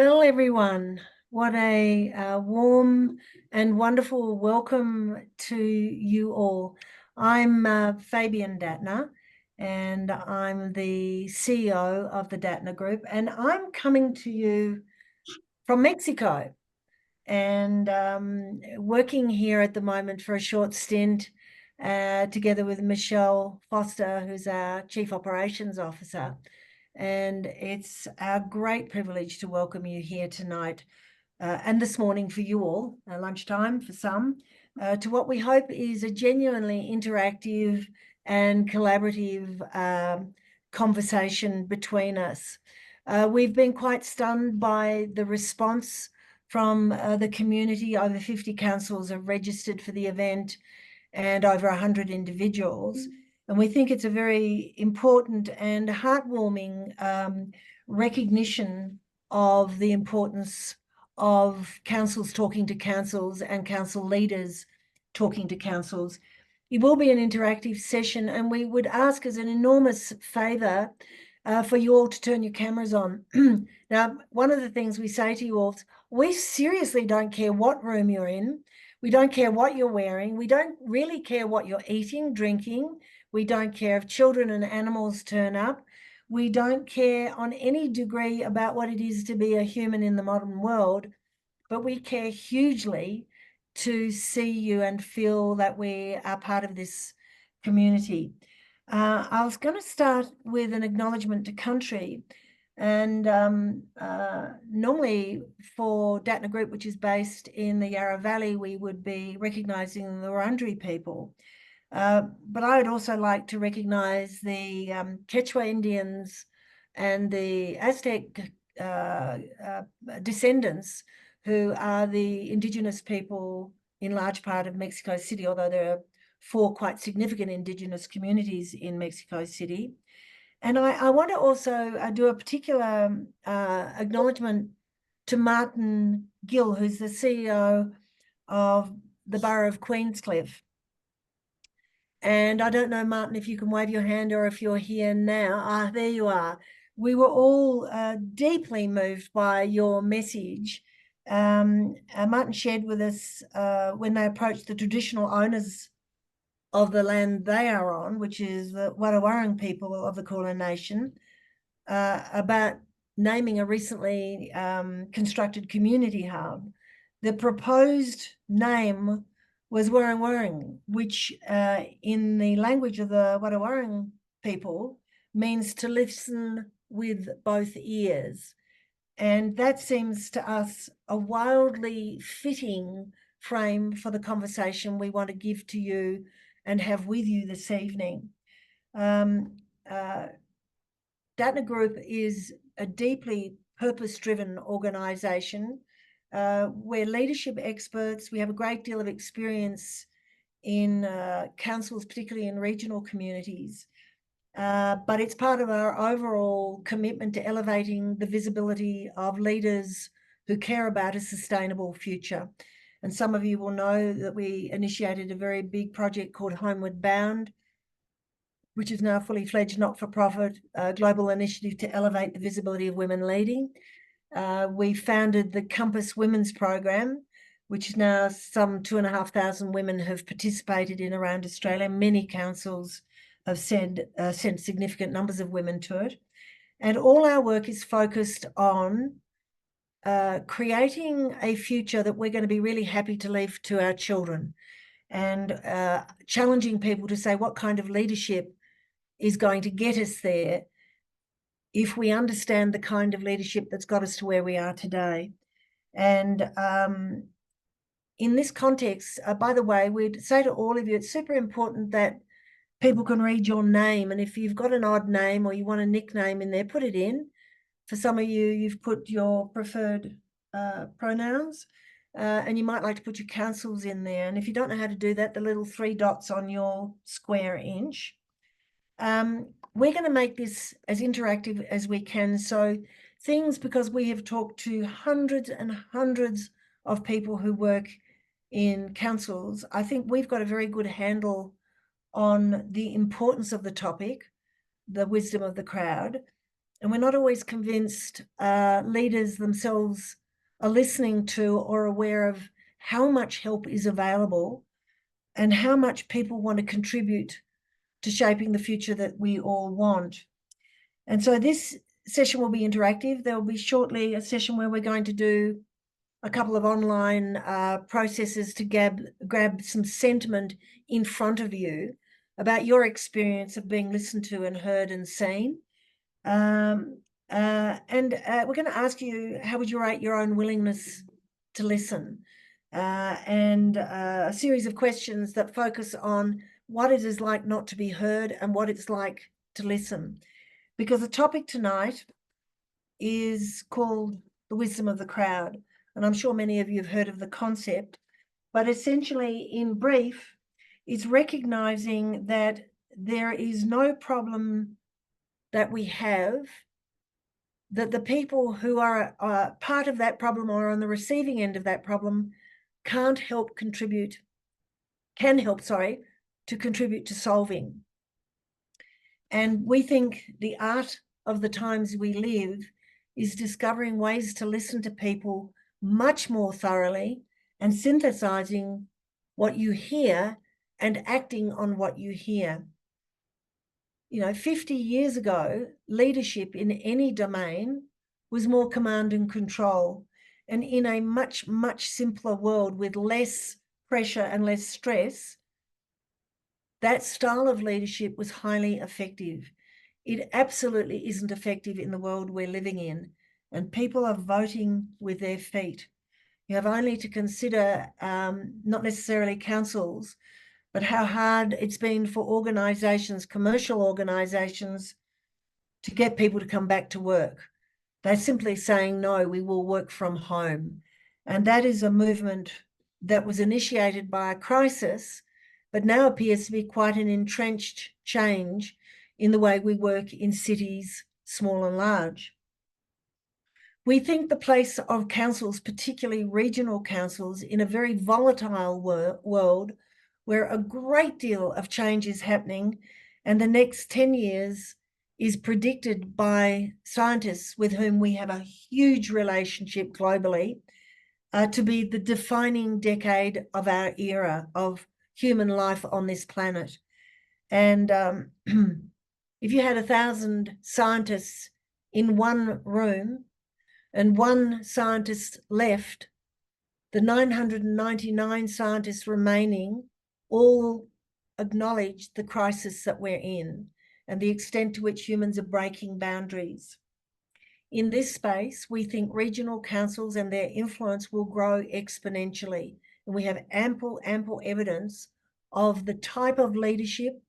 Well, everyone, what a warm and wonderful welcome to you all. I'm Fabian Datner, and I'm the CEO of the Datner Group, and I'm coming to you from Mexico and working here at the moment for a short stint together with Michelle Foster, who's our Chief Operations Officer. And it's our great privilege to welcome you here tonight and this morning for you all, lunchtime for some, to what we hope is a genuinely interactive and collaborative conversation between us. We've been quite stunned by the response from the community. Over 50 councils have registered for the event and over 100 individuals. And we think it's a very important and heartwarming recognition of the importance of councils talking to councils and council leaders talking to councils. It will be an interactive session, and we would ask as an enormous favour for you all to turn your cameras on. Now, one of the things we say to you all is, we seriously don't care what room you're in. We don't care what you're wearing. We don't really care what you're eating, drinking. We don't care if children and animals turn up. We don't care on any degree about what it is to be a human in the modern world, but we care hugely to see you and feel that we are part of this community. I was going to start with an acknowledgement to country. And normally for Datner Group, which is based in the Yarra Valley, we would be recognising the Wurundjeri people. But I would also like to recognise the Quechua Indians and the Aztec descendants, who are the Indigenous people in large part of Mexico City, although there are 4 quite significant Indigenous communities in Mexico City. And I want to also do a particular acknowledgement to Martin Gill, who's the CEO of the Borough of Queenscliff. And I don't know, Martin, if you can wave your hand or if you're here now. There you are. We were all deeply moved by your message. Martin shared with us when they approached the traditional owners of the land they are on, which is the Wadawurrung people of the Kulin Nation, about naming a recently constructed community hub. The proposed name was Wurrung, which in the language of the Wadawurrung people means to listen with both ears. And that seems to us a wildly fitting frame for the conversation we want to give to you and have with you this evening. Datner Group is a deeply purpose-driven organisation. We're leadership experts. We have a great deal of experience in councils, particularly in regional communities. But it's part of our overall commitment to elevating the visibility of leaders who care about a sustainable future. And some of you will know that we initiated a very big project called Homeward Bound, which is now a fully fledged not-for-profit global initiative to elevate the visibility of women leading. We founded the Compass Women's Program, which now some 2,500 women have participated in around Australia. Many councils have sent significant numbers of women to it. And all our work is focused on creating a future that we're going to be really happy to leave to our children, and challenging people to say what kind of leadership is going to get us there if we understand the kind of leadership that's got us to where we are today. And in this context, by the way, we'd say to all of you, it's super important that people can read your name. And if you've got an odd name or you want a nickname in there, put it in. For some of you, you've put your preferred pronouns, and you might like to put your councils in there. And if you don't know how to do that, the little 3 dots on your square inch. We're going to make this as interactive as we can. So things, because we have talked to hundreds and hundreds of people who work in councils, I think we've got a very good handle on the importance of the topic, the wisdom of the crowd. And we're not always convinced leaders themselves are listening to or aware of how much help is available and how much people want to contribute to shaping the future that we all want. And so this session will be interactive. There will be shortly a session where we're going to do a couple of online processes to grab some sentiment in front of you about your experience of being listened to and heard and seen. We're going to ask you, how would you rate your own willingness to listen? And a series of questions that focus on what it is like not to be heard and what it's like to listen. Because the topic tonight is called The Wisdom of the Crowd. And I'm sure many of you have heard of the concept, but essentially, in brief, it's recognizing that there is no problem that we have that the people who are part of that problem or on the receiving end of that problem can help, to contribute to solving. And we think the art of the times we live is discovering ways to listen to people much more thoroughly and synthesizing what you hear and acting on what you hear. 50 years ago, leadership in any domain was more command and control. And in a much, much simpler world with less pressure and less stress, that style of leadership was highly effective. It absolutely isn't effective in the world we're living in, and people are voting with their feet. You have only to consider not necessarily councils, but how hard it's been for organisations, commercial organisations, to get people to come back to work. They're simply saying, no, we will work from home. And that is a movement that was initiated by a crisis, but now appears to be quite an entrenched change in the way we work in cities, small and large. We think the place of councils, particularly regional councils, in a very volatile world where a great deal of change is happening, and the next 10 years is predicted by scientists with whom we have a huge relationship globally, to be the defining decade of our era of human life on this planet. And if you had 1,000 scientists in one room and one scientist left, the 999 scientists remaining all acknowledge the crisis that we're in and the extent to which humans are breaking boundaries. In this space, we think regional councils and their influence will grow exponentially. And we have ample evidence of the type of leadership,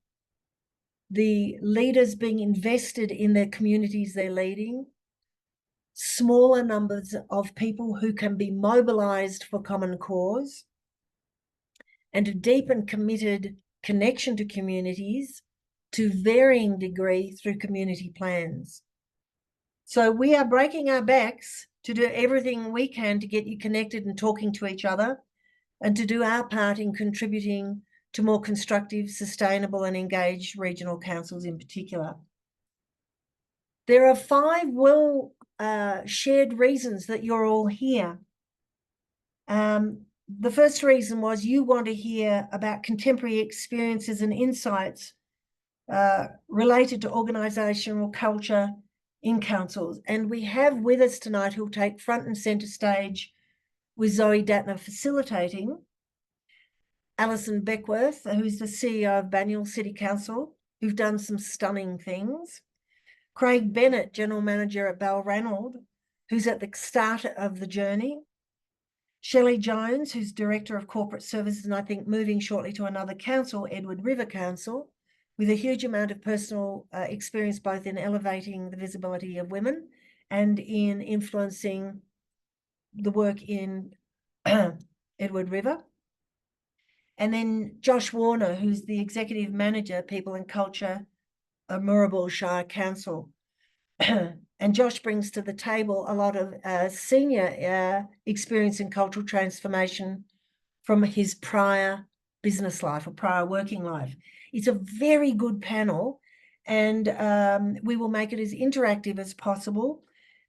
the leaders being invested in their communities they're leading, smaller numbers of people who can be mobilized for common cause, and a deep and committed connection to communities to varying degree through community plans. So we are breaking our backs to do everything we can to get you connected and talking to each other, and to do our part in contributing to more constructive, sustainable and engaged regional councils in particular. There are 5 shared reasons that you're all here. The first reason was you want to hear about contemporary experiences and insights related to organisational culture in councils. And we have with us tonight, who'll take front and centre stage with Zoe Datner facilitating, Alison Beckworth, who's the CEO of Banyule City Council, who've done some stunning things. Craig Bennett, General Manager at Balranald, who's at the start of the journey. Shelley Jones, who's Director of Corporate Services, and I think moving shortly to another council, Edward River Council, with a huge amount of personal experience both in elevating the visibility of women and in influencing the work in Edward River. And then Josh Warner, who's the Executive Manager, People and Culture, Moorabool Shire Council. And Josh brings to the table a lot of senior experience in cultural transformation from his prior business life or prior working life. It's a very good panel, and we will make it as interactive as possible.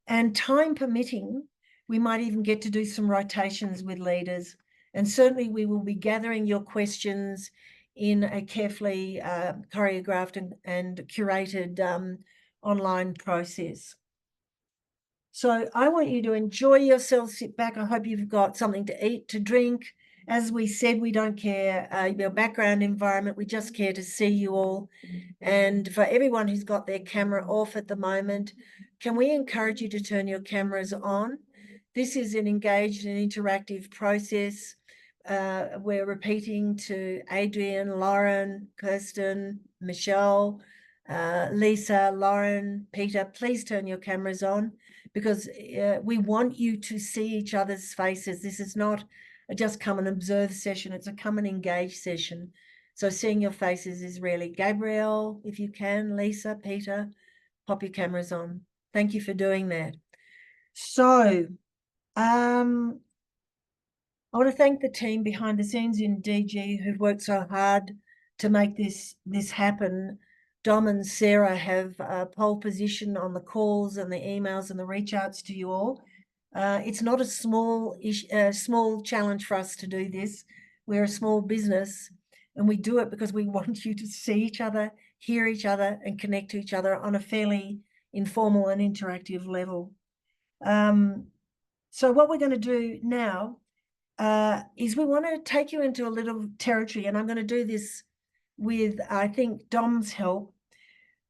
And time permitting, we might even get to do some rotations with leaders. And certainly we will be gathering your questions in a carefully choreographed and curated online process. So I want you to enjoy yourself, sit back. I hope you've got something to eat, to drink. As we said, we don't care your background environment. We just care to see you all. And for everyone who's got their camera off at the moment, can we encourage you to turn your cameras on? This is an engaged and interactive process. We're repeating to Adrian, Lauren, Kirsten, Michelle, Lisa, Lauren, Peter, please turn your cameras on, because we want you to see each other's faces. This is not a just come and observe session. It's a come and engage session. So seeing your faces is really, Gabrielle, if you can, Lisa, Peter, pop your cameras on. Thank you for doing that. So I want to thank the team behind the scenes in DG who've worked so hard to make this happen. Dom and Sarah have pole position on the calls and the emails and the reach outs to you all. It's not a small challenge for us to do this. We're a small business, and we do it because we want you to see each other, hear each other, and connect to each other on a fairly informal and interactive level. So what we're going to do now is we want to take you into a little territory, and I'm going to do this with, I think, Dom's help.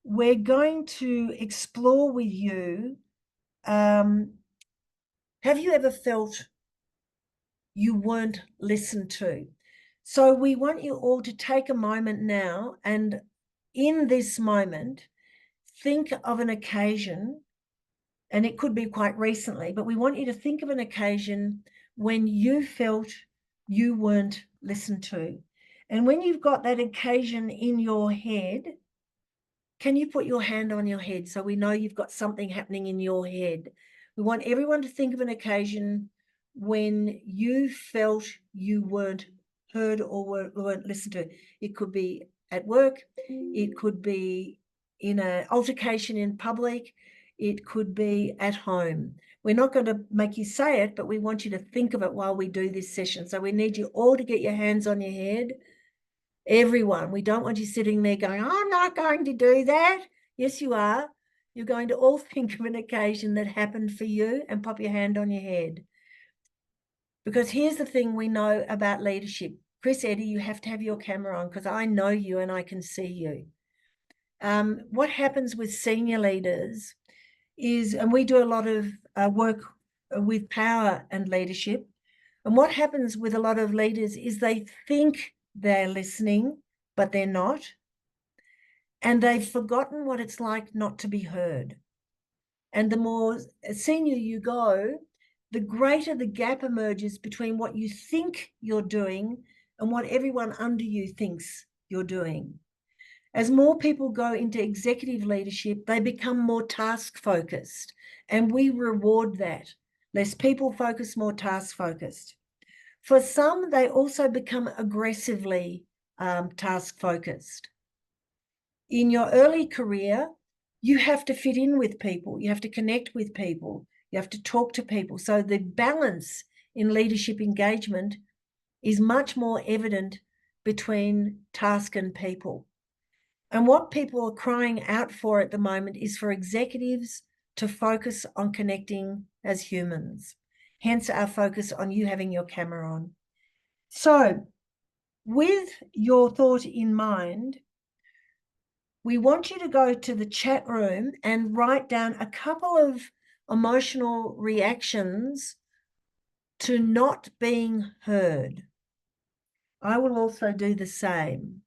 We're going to explore with you, have you ever felt you weren't listened to? So we want you all to take a moment now, and in this moment, think of an occasion, and it could be quite recently, but we want you to think of an occasion when you felt you weren't listened to. And when you've got that occasion in your head, can you put your hand on your head so we know you've got something happening in your head? We want everyone to think of an occasion when you felt you weren't heard or weren't listened to. It could be at work, it could be in an altercation in public, it could be at home. We're not going to make you say it, but we want you to think of it while we do this session. So we need you all to get your hands on your head. Everyone, we don't want you sitting there going, I'm not going to do that. Yes, you are. You're going to all think of an occasion that happened for you and pop your hand on your head. Because here's the thing we know about leadership. Chris, Eddie, you have to have your camera on because I know you and I can see you. What happens with senior leaders is, and we do a lot of work with power and leadership, and what happens with a lot of leaders is they think they're listening, but they're not. And they've forgotten what it's like not to be heard. And the more senior you go, the greater the gap emerges between what you think you're doing and what everyone under you thinks you're doing. As more people go into executive leadership, they become more task focused, and we reward that. Less people focused, more task focused. For some, they also become aggressively task focused. In your early career, you have to fit in with people, you have to connect with people, you have to talk to people. So the balance in leadership engagement is much more evident between task and people. And what people are crying out for at the moment is for executives to focus on connecting as humans. Hence our focus on you having your camera on. So with your thought in mind, we want you to go to the chat room and write down a couple of emotional reactions to not being heard. I will also do the same.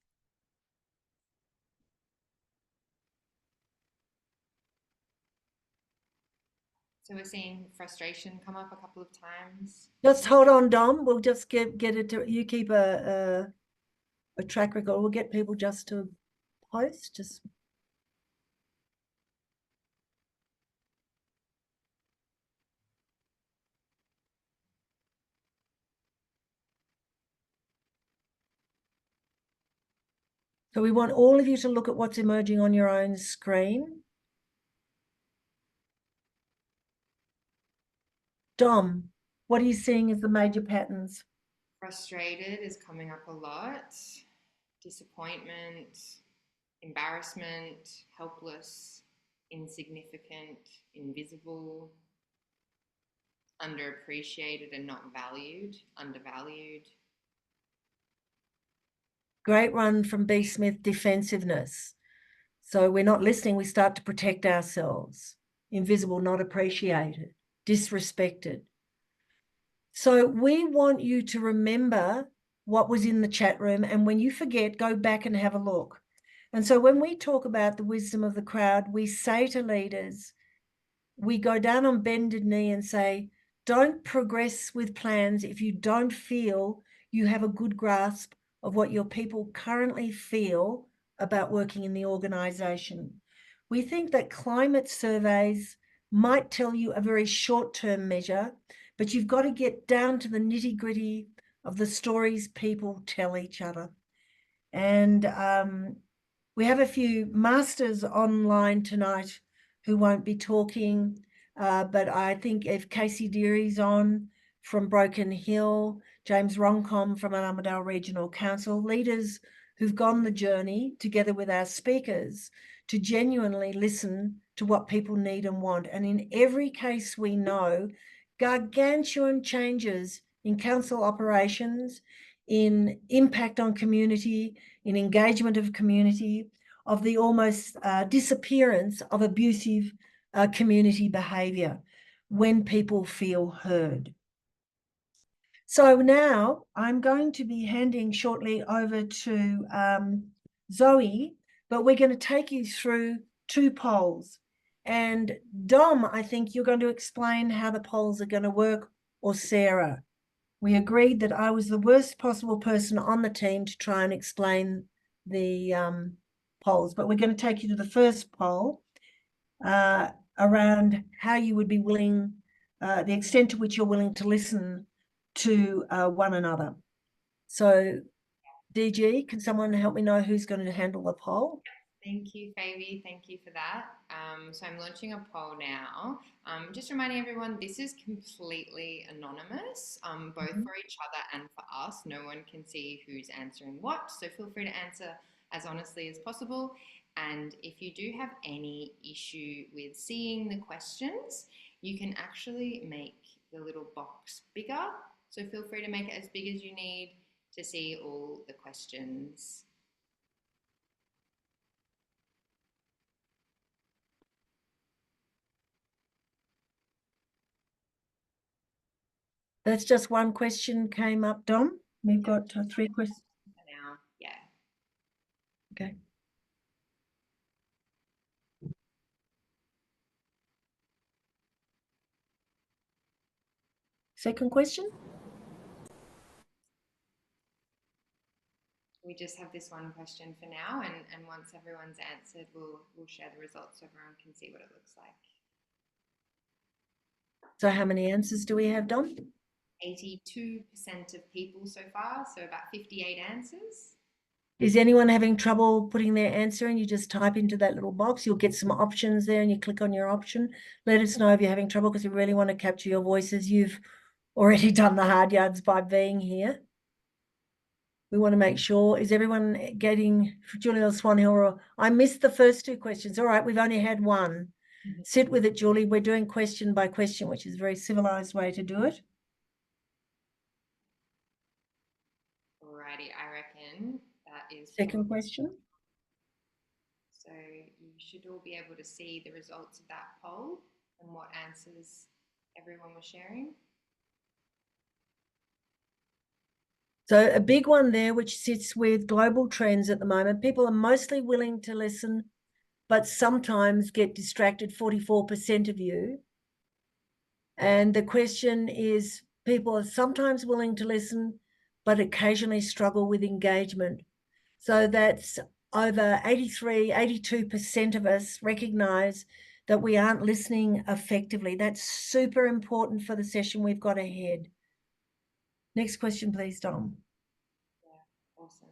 So we're seeing frustration come up a couple of times. Just hold on, Dom. We'll just get it to you. Keep a track record. We'll get people just to post. Just So we want all of you to look at what's emerging on your own screen. Dom, what are you seeing as the major patterns? Frustrated is coming up a lot. Disappointment, embarrassment, helpless, insignificant, invisible, underappreciated and not valued, undervalued. Great run from B. Smith, defensiveness. So we're not listening, we start to protect ourselves. Invisible, not appreciated, disrespected. So we want you to remember what was in the chat room. And when you forget, go back and have a look. And so when we talk about the wisdom of the crowd, we say to leaders, we go down on bended knee and say, don't progress with plans if you don't feel you have a good grasp of what your people currently feel about working in the organization. We think that climate surveys might tell you a very short-term measure, but you've got to get down to the nitty-gritty of the stories people tell each other. And we have a few masters online tonight who won't be talking, but I think if Casey Deary's on from Broken Hill, James Roncom from Armidale Regional Council, leaders who've gone the journey together with our speakers to genuinely listen to what people need and want. And in every case we know, gargantuan changes in council operations, in impact on community, in engagement of community, of the almost disappearance of abusive community behaviour when people feel heard. So now I'm going to be handing shortly over to Zoe, but we're going to take you through 2 polls. And Dom, I think you're going to explain how the polls are going to work, or Sarah. We agreed that I was the worst possible person on the team to try and explain the polls, but we're going to take you to the first poll around how you would be willing, the extent to which you're willing to listen to one another. So DG, can someone help me know who's going to handle the poll? Thank you, Favy. Thank you for that. So I'm launching a poll now. Just reminding everyone, this is completely anonymous, both for each other and for us. No one can see who's answering what, so feel free to answer as honestly as possible. And if you do have any issue with seeing the questions, you can actually make the little box bigger. So feel free to make it as big as you need to see all the questions. That's just one question came up, Dom. We've got 3 questions. For now, yeah. Okay. Second question? We just have this one question for now, and once everyone's answered, we'll share the results so everyone can see what it looks like. So how many answers do we have, Dom? 82% of people so far, so about 58 answers. Is anyone having trouble putting their answer in? You just type into that little box. You'll get some options there and you click on your option. Let us know if you're having trouble, because we really want to capture your voices. You've already done the hard yards by being here. We want to make sure, is everyone getting Julie Swanhill? Or I missed the first 2 questions. All right, we've only had one. Sit with it, Julie. We're doing question by question, which is a very civilized way to do it. Alrighty, I reckon that is Second question. So you should all be able to see the results of that poll and what answers everyone was sharing. So a big one there, which sits with global trends at the moment. People are mostly willing to listen, but sometimes get distracted, 44% of you. And the question is, people are sometimes willing to listen, but occasionally struggle with engagement. So that's over 83, 82% of us recognize that we aren't listening effectively. That's super important for the session we've got ahead. Next question, please, Dom. Yeah, awesome.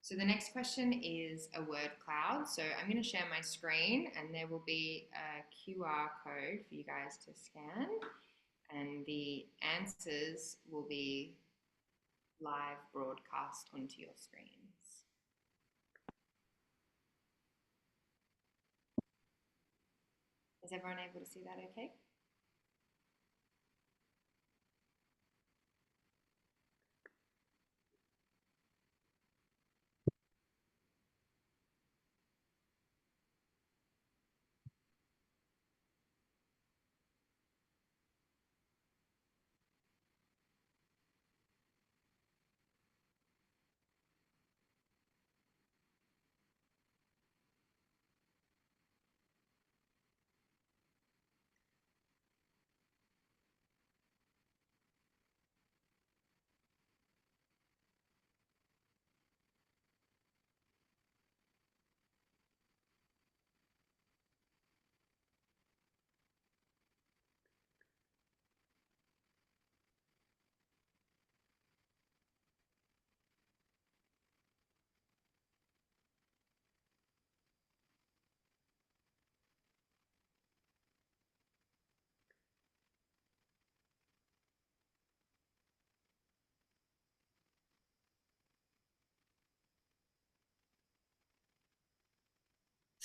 So the next question is a word cloud. So I'm going to share my screen and there will be a QR code for you guys to scan, and the answers will be live broadcast onto your screens. Is everyone able to see that okay?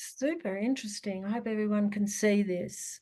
Super interesting. I hope everyone can see this.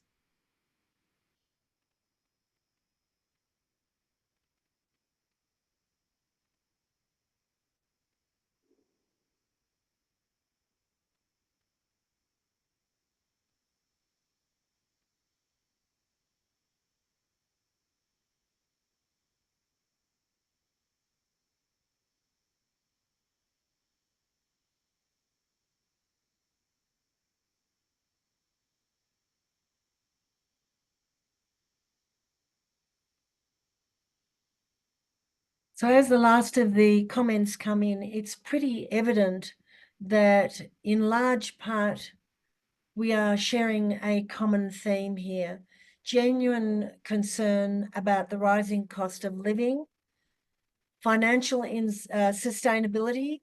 So as the last of the comments come in, it's pretty evident that in large part, we are sharing a common theme here. Genuine concern about the rising cost of living, financial sustainability,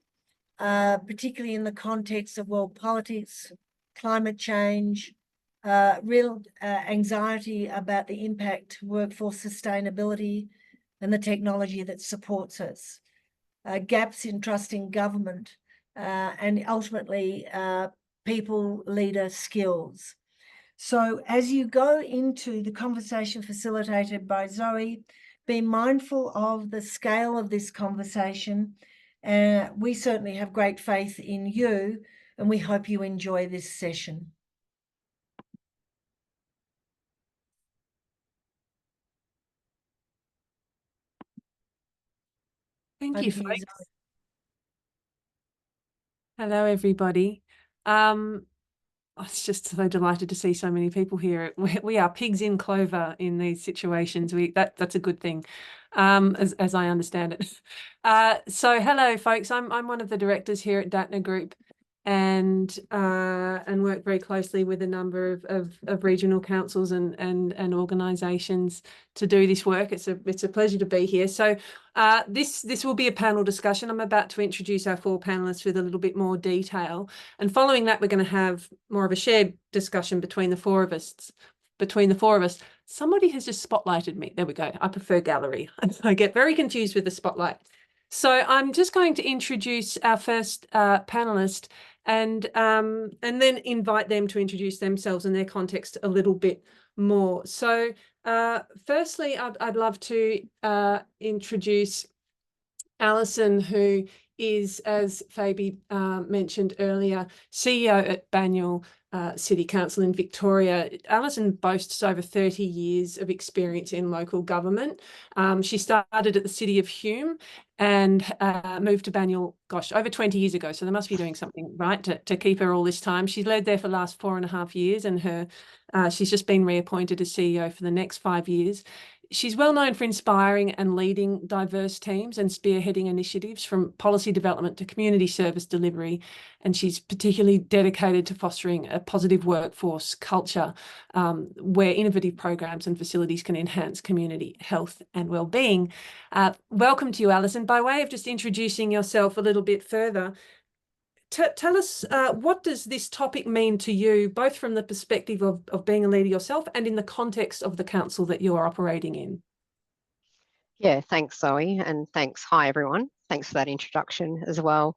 particularly in the context of world politics, climate change, real anxiety about the impact workforce sustainability and the technology that supports us, gaps in trust in government, and ultimately people leader skills. So as you go into the conversation facilitated by Zoe, be mindful of the scale of this conversation. We certainly have great faith in you, and we hope you enjoy this session. Thank Over you, to folks. Zoe. Hello, everybody. I was just so delighted to see so many people here. We are pigs in clover in these situations. That's a good thing, as I understand it. So hello, folks. I'm one of the directors here at DATNA Group, and work very closely with a number of regional councils and organisations to do this work. It's a pleasure to be here. So this will be a panel discussion. I'm about to introduce our four panelists with a little bit more detail, and following that, we're going to have more of a shared discussion between the four of us. Somebody has just spotlighted me. There we go. I prefer gallery. I get very confused with the spotlight. So I'm just going to introduce our first panelist, and then invite them to introduce themselves and their context a little bit more. So firstly, I'd love to introduce Alison, who is, as Fabi mentioned earlier, CEO at Banyule City Council in Victoria. Alison boasts over 30 years of experience in local government. She started at the City of Hume and moved to Banyule, gosh, over 20 years ago. So they must be doing something right to keep her all this time. She's led there for the last 4.5 years, and she's just been reappointed as CEO for the next 5 years. She's well known for inspiring and leading diverse teams and spearheading initiatives from policy development to community service delivery. And she's particularly dedicated to fostering a positive workforce culture where innovative programs and facilities can enhance community health and well-being. Welcome to you, Alison. By way of just introducing yourself a little bit further, tell us, what does this topic mean to you, both from the perspective of being a leader yourself and in the context of the council that you are operating in? Yeah, thanks, Zoe, and thanks. Hi, everyone. Thanks for that introduction as well.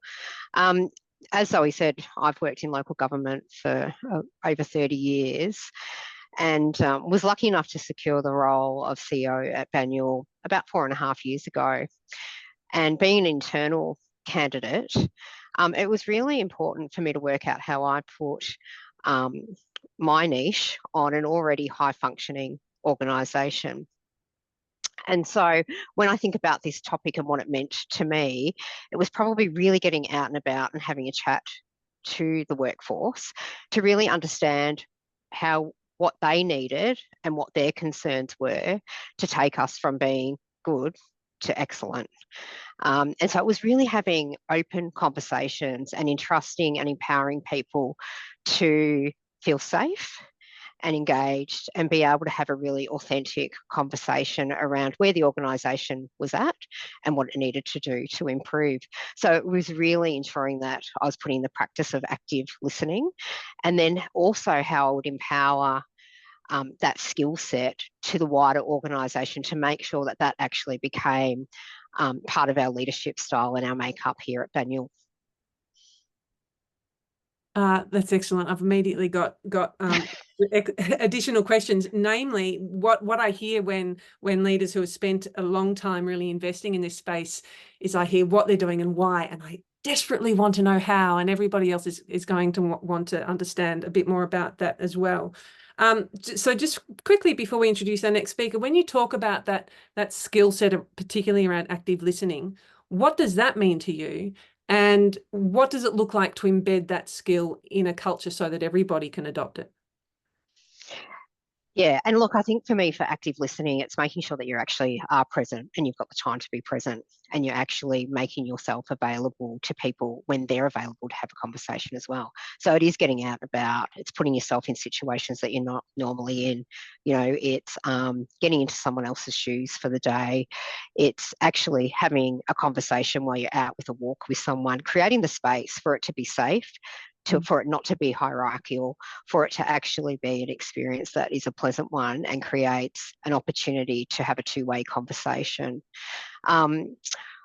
As Zoe said, I've worked in local government for over 30 years and was lucky enough to secure the role of CEO at Banyule about 4.5 years ago. And being an internal candidate, it was really important for me to work out how I put my niche on an already high-functioning organisation. And so when I think about this topic and what it meant to me, it was probably really getting out and about and having a chat to the workforce to really understand what they needed and what their concerns were to take us from being good to excellent. And so it was really having open conversations and entrusting and empowering people to feel safe and engaged and be able to have a really authentic conversation around where the organisation was at and what it needed to do to improve. So it was really ensuring that I was putting the practice of active listening, and then also how I would empower that skill set to the wider organisation to make sure that that actually became part of our leadership style and our makeup here at Banyule. That's excellent. I've immediately got additional questions, namely what I hear when leaders who have spent a long time really investing in this space is I hear what they're doing and why, and I desperately want to know how, and everybody else is going to want to understand a bit more about that as well. So just quickly before we introduce our next speaker, when you talk about that skill set, particularly around active listening, what does that mean to you? And what does it look like to embed that skill in a culture so that everybody can adopt it? Yeah, and look, I think for me, for active listening, it's making sure that you actually are present and you've got the time to be present and you're actually making yourself available to people when they're available to have a conversation as well. So it is getting out about, it's putting yourself in situations that you're not normally in. You know, it's getting into someone else's shoes for the day. It's actually having a conversation while you're out with a walk with someone, creating the space for it to be safe, for it not to be hierarchical, for it to actually be an experience that is a pleasant one and creates an opportunity to have a two-way conversation.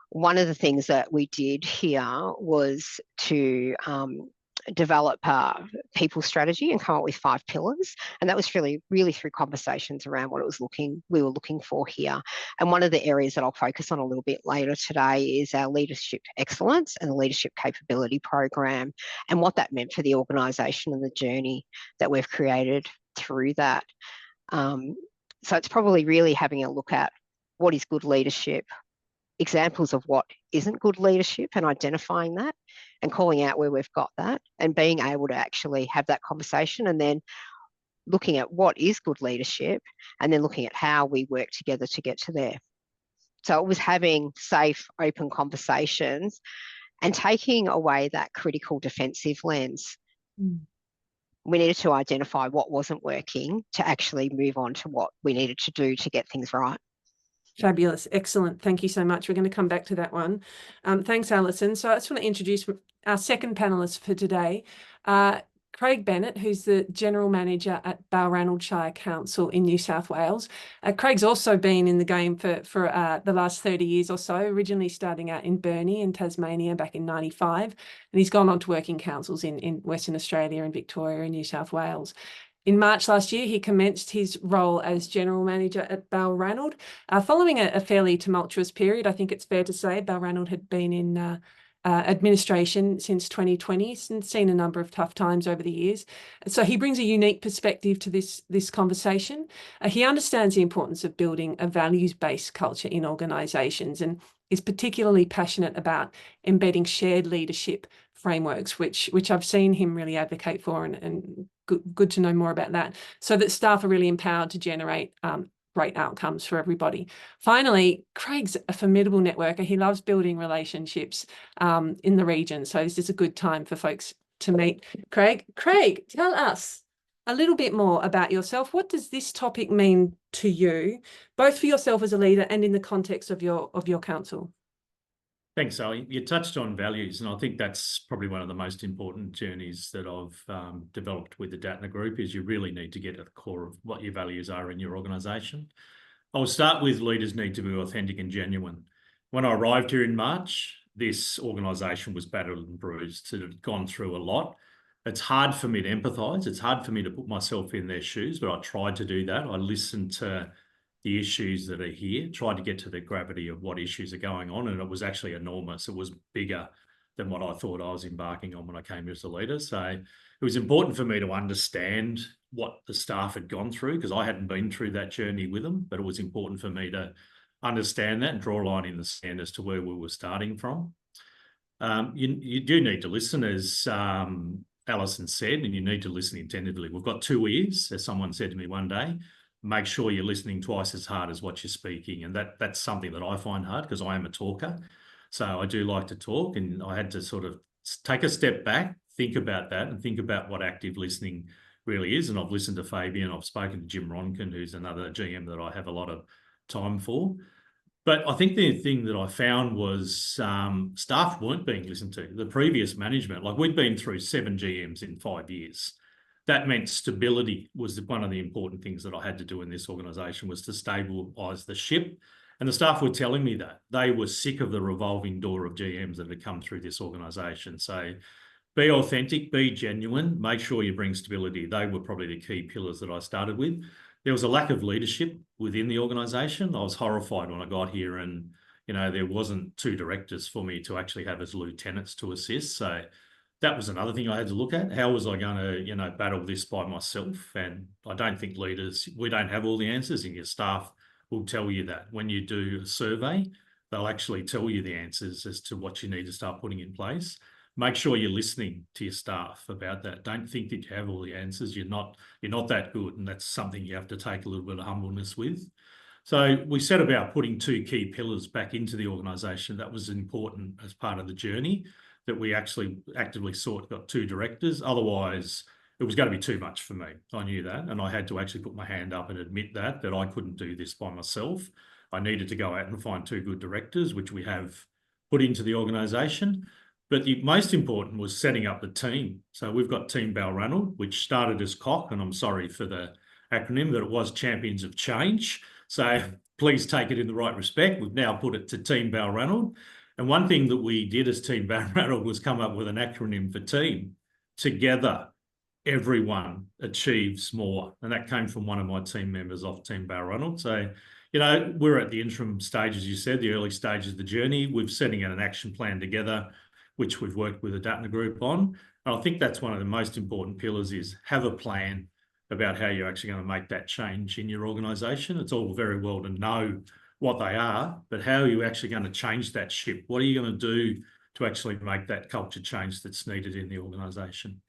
One of the things that we did here was to develop a people strategy and come up with 5 pillars, and that was really through conversations around what we were looking for here. And one of the areas that I'll focus on a little bit later today is our leadership excellence and the leadership capability program, and what that meant for the organisation and the journey that we've created through that. So it's probably really having a look at what is good leadership, examples of what isn't good leadership, and identifying that and calling out where we've got that and being able to actually have that conversation, and then looking at what is good leadership and then looking at how we work together to get to there. So it was having safe, open conversations and taking away that critical defensive lens. We needed to identify what wasn't working to actually move on to what we needed to do to get things right. Fabulous. Excellent. Thank you so much. We're going to come back to that one. Thanks, Alison. So I just want to introduce our second panelist for today, Craig Bennett, who's the General Manager at Balranald Shire Council in New South Wales. Craig's also been in the game for the last 30 years or so, originally starting out in Burnie in Tasmania back in 95, and he's gone on to work in councils in Western Australia and Victoria and New South Wales. In March last year, he commenced his role as General Manager at Balranald. Following a fairly tumultuous period, I think it's fair to say, Balranald had been in administration since 2020 and seen a number of tough times over the years. So he brings a unique perspective to this conversation. He understands the importance of building a values-based culture in organisations and is particularly passionate about embedding shared leadership frameworks, which I've seen him really advocate for, and good to know more about that, so that staff are really empowered to generate great outcomes for everybody. Finally, Craig's a formidable networker. He loves building relationships in the region. So this is a good time for folks to meet Craig. Craig, tell us a little bit more about yourself. What does this topic mean to you, both for yourself as a leader and in the context of your council? Thanks, Sally. You touched on values, and I think that's probably one of the most important journeys that I've developed with the DATNA Group, is you really need to get at the core of what your values are in your organisation. I'll start with leaders need to be authentic and genuine. When I arrived here in March, this organisation was battered and bruised. It had gone through a lot. It's hard for me to empathise. It's hard for me to put myself in their shoes, but I tried to do that. I listened to the issues that are here, tried to get to the gravity of what issues are going on, and it was actually enormous. It was bigger than what I thought I was embarking on when I came here as a leader. So it was important for me to understand what the staff had gone through, because I hadn't been through that journey with them, but it was important for me to understand that and draw a line in the sand as to where we were starting from. You do need to listen, as Alison said, and you need to listen attentively. We've got 2 ears, as someone said to me one day. Make sure you're listening twice as hard as what you're speaking. And that's something that I find hard, because I am a talker. So I do like to talk, and I had to sort of take a step back, think about that, and think about what active listening really is. And I've listened to Fabian, I've spoken to Jim Ronkin, who's another GM that I have a lot of time for. But I think the thing that I found was staff weren't being listened to. The previous management, like we'd been through 7 GMs in 5 years. That meant stability was one of the important things that I had to do in this organisation, was to stabilise the ship. And the staff were telling me that. They were sick of the revolving door of GMs that had come through this organisation. So be authentic, be genuine, make sure you bring stability. They were probably the key pillars that I started with. There was a lack of leadership within the organisation. I was horrified when I got here, and there wasn't 2 directors for me to actually have as lieutenants to assist. So that was another thing I had to look at. How was I going to, battle this by myself? And I don't think leaders, we don't have all the answers, and your staff will tell you that. When you do a survey, they'll actually tell you the answers as to what you need to start putting in place. Make sure you're listening to your staff about that. Don't think that you have all the answers. You're not that good, and that's something you have to take a little bit of humbleness with. So we set about putting 2 key pillars back into the organisation. That was important as part of the journey, that we actually actively got 2 directors. Otherwise, it was going to be too much for me. I knew that, and I had to actually put my hand up and admit that I couldn't do this by myself. I needed to go out and find 2 good directors, which we have put into the organisation. But the most important was setting up the team. So we've got Team Balranald, which started as COC, and I'm sorry for the acronym, but it was Champions of Change. So please take it in the right respect. We've now put it to Team Balranald. And one thing that we did as Team Balranald was come up with an acronym for team. Together, everyone achieves more. And that came from one of my team members off Team Balranald. So, we're at the interim stage, as you said, the early stages of the journey. We're setting an action plan together, which we've worked with the DATNA Group on. And I think that's one of the most important pillars, is have a plan about how you're actually going to make that change in your organisation. It's all very well to know what they are, but how are you actually going to change that ship? What are you going to do to actually make that culture change that's needed in the organisation?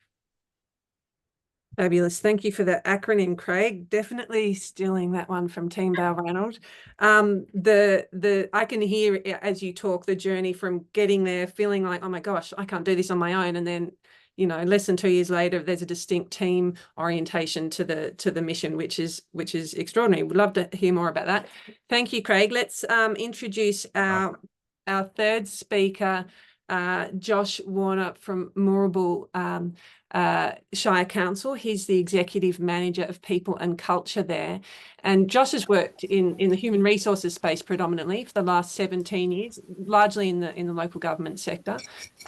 Fabulous. Thank you for the acronym, Craig. Definitely stealing that one from Team Balranald. I can hear as you talk the journey from getting there, feeling like, oh my gosh, I can't do this on my own, and then less than 2 years later, there's a distinct team orientation to the mission, which is extraordinary. We'd love to hear more about that. Thank you, Craig. Let's introduce our 3rd speaker, Josh Warner from Moorabool Shire Council. He's the Executive Manager of People and Culture there. And Josh has worked in the human resources space predominantly for the last 17 years, largely in the local government sector.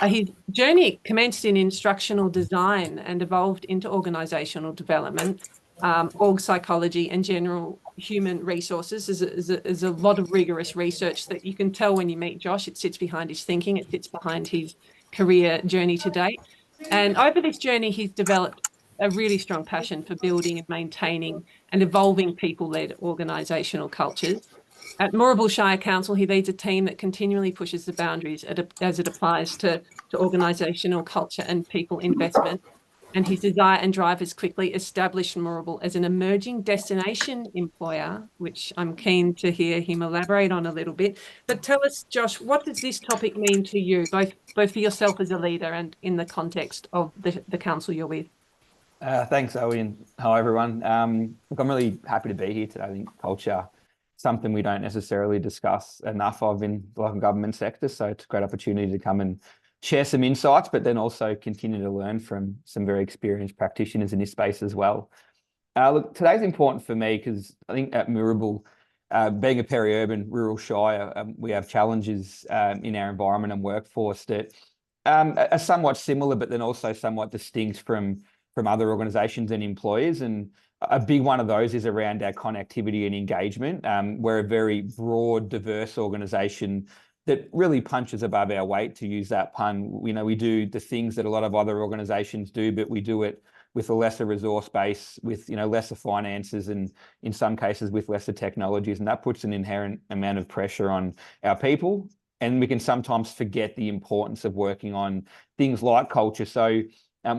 His journey commenced in instructional design and evolved into organisational development, org psychology and general human resources. There's a lot of rigorous research that you can tell when you meet Josh. It sits behind his thinking, it sits behind his career journey to date. And over this journey, he's developed a really strong passion for building and maintaining and evolving people-led organisational cultures. At Moorabool Shire Council, he leads a team that continually pushes the boundaries as it applies to organisational culture and people investment. and his desire and drive has quickly established Moorabool as an emerging destination employer, which I'm keen to hear him elaborate on a little bit. But tell us, Josh, what does this topic mean to you, both for yourself as a leader and in the context of the council you're with? Thanks, Owen. Hi, everyone. Look, I'm really happy to be here today. I think culture, something we don't necessarily discuss enough of in the local government sector. So it's a great opportunity to come and share some insights, but then also continue to learn from some very experienced practitioners in this space as well. Look, today's important for me because I think at Moorabool, being a peri-urban rural shire, we have challenges in our environment and workforce that are somewhat similar, but then also somewhat distinct from other organisations and employers. And a big one of those is around our connectivity and engagement. We're a very broad, diverse organisation that really punches above our weight, to use that pun. We do the things that a lot of other organisations do, but we do it with a lesser resource base, with lesser finances, and in some cases with lesser technologies. And that puts an inherent amount of pressure on our people. And we can sometimes forget the importance of working on things like culture. So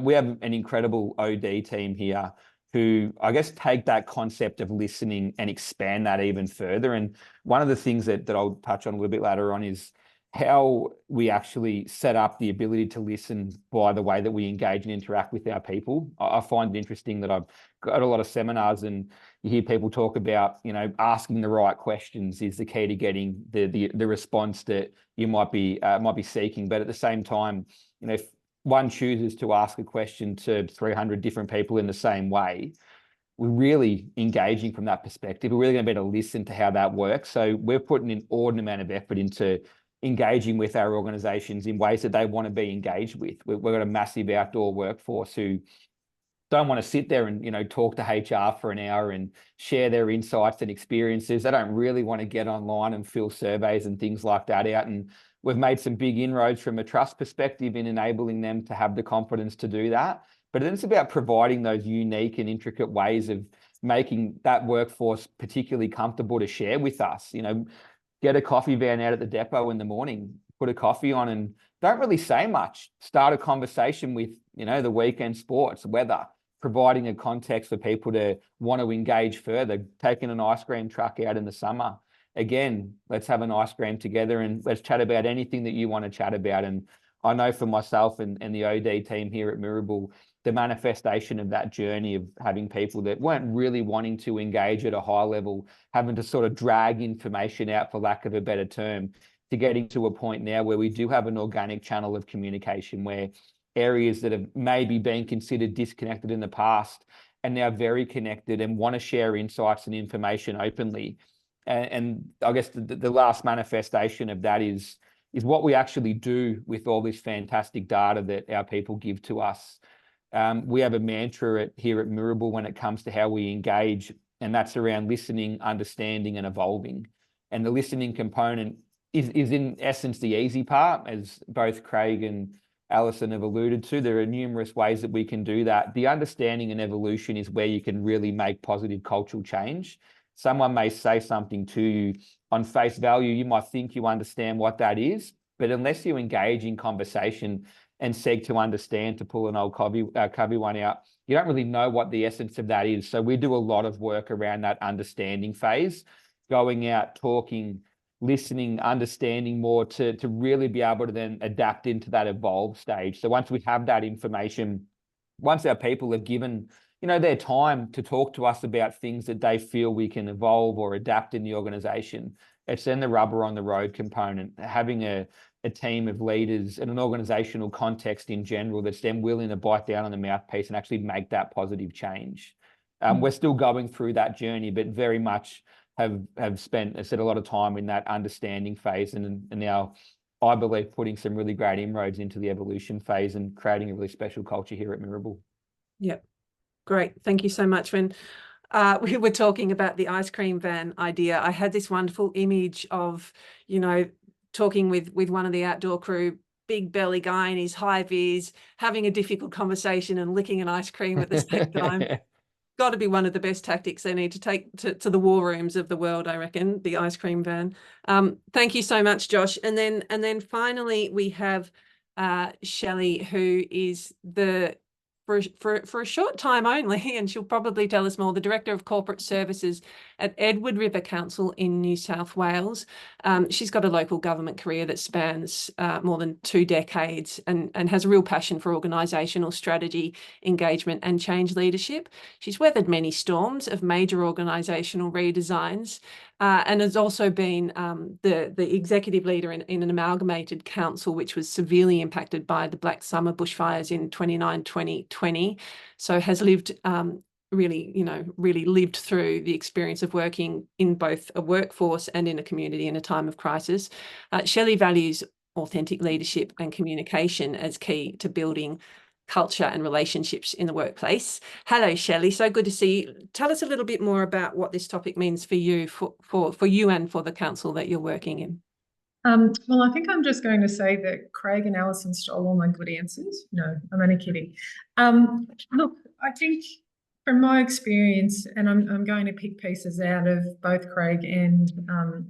we have an incredible OD team here who, I guess, take that concept of listening and expand that even further. And one of the things that I'll touch on a little bit later on is how we actually set up the ability to listen by the way that we engage and interact with our people. I find it interesting that I've got a lot of seminars and you hear people talk about, asking the right questions is the key to getting the response that you might be seeking. But at the same time, if one chooses to ask a question to 300 different people in the same way, we're really engaging from that perspective. We're really going to be able to listen to how that works. So we're putting an inordinate amount of effort into engaging with our organisations in ways that they want to be engaged with. We've got a massive outdoor workforce who don't want to sit there and talk to HR for an hour and share their insights and experiences. They don't really want to get online and fill surveys and things like that out. And we've made some big inroads from a trust perspective in enabling them to have the confidence to do that. But then it's about providing those unique and intricate ways of making that workforce particularly comfortable to share with us. Get a coffee van out at the depot in the morning, put a coffee on, and don't really say much. Start a conversation with, the weekend sports, weather, providing a context for people to want to engage further, taking an ice cream truck out in the summer. Again, let's have an ice cream together and let's chat about anything that you want to chat about. And I know for myself and the OD team here at Moorabool, the manifestation of that journey of having people that weren't really wanting to engage at a high level, having to sort of drag information out, for lack of a better term, to getting to a point now where we do have an organic channel of communication where areas that have maybe been considered disconnected in the past are now very connected and want to share insights and information openly. And I guess the last manifestation of that is what we actually do with all this fantastic data that our people give to us. We have a mantra here at Moorabool when it comes to how we engage, and that's around listening, understanding, and evolving. And the listening component is in essence the easy part, as both Craig and Alison have alluded to. There are numerous ways that we can do that. The understanding and evolution is where you can really make positive cultural change. Someone may say something to you on face value, you might think you understand what that is, but unless you engage in conversation and seek to understand, to pull an old covey one out, you don't really know what the essence of that is. So we do a lot of work around that understanding phase, going out, talking, listening, understanding more to really be able to then adapt into that evolve stage. So once we have that information, once our people have given their time to talk to us about things that they feel we can evolve or adapt in the organisation, it's then the rubber on the road component, having a team of leaders and an organisational context in general that's then willing to bite down on the mouthpiece and actually make that positive change. We're still going through that journey, but very much have spent, I said, a lot of time in that understanding phase, and now I believe putting some really great inroads into the evolution phase and creating a really special culture here at Moorabool. Yep. Great. Thank you so much. When we were talking about the ice cream van idea, I had this wonderful image of, talking with one of the outdoor crew, big belly guy in his high vis, having a difficult conversation and licking an ice cream at the same time. Got to be one of the best tactics they need to take to the war rooms of the world, I reckon, the ice cream van. Thank you so much, Josh. And then finally we have Shelley, who is the for a short time only, and she'll probably tell us more, the Director of Corporate Services at Edward River Council in New South Wales. She's got a local government career that spans more than 2 decades and has a real passion for organisational strategy, engagement and change leadership. She's weathered many storms of major organisational redesigns and has also been the executive leader in an amalgamated council which was severely impacted by the Black Summer bushfires in 2020. So has lived really lived through the experience of working in both a workforce and in a community in a time of crisis. Shelley values authentic leadership and communication as key to building culture and relationships in the workplace. Hello, Shelley. So good to see you. Tell us a little bit more about what this topic means for you, for you and for the council that you're working in. Well, I think I'm just going to say that Craig and Alison stole all my good answers. No, I'm only kidding. Look, I think from my experience, and I'm going to pick pieces out of both Craig and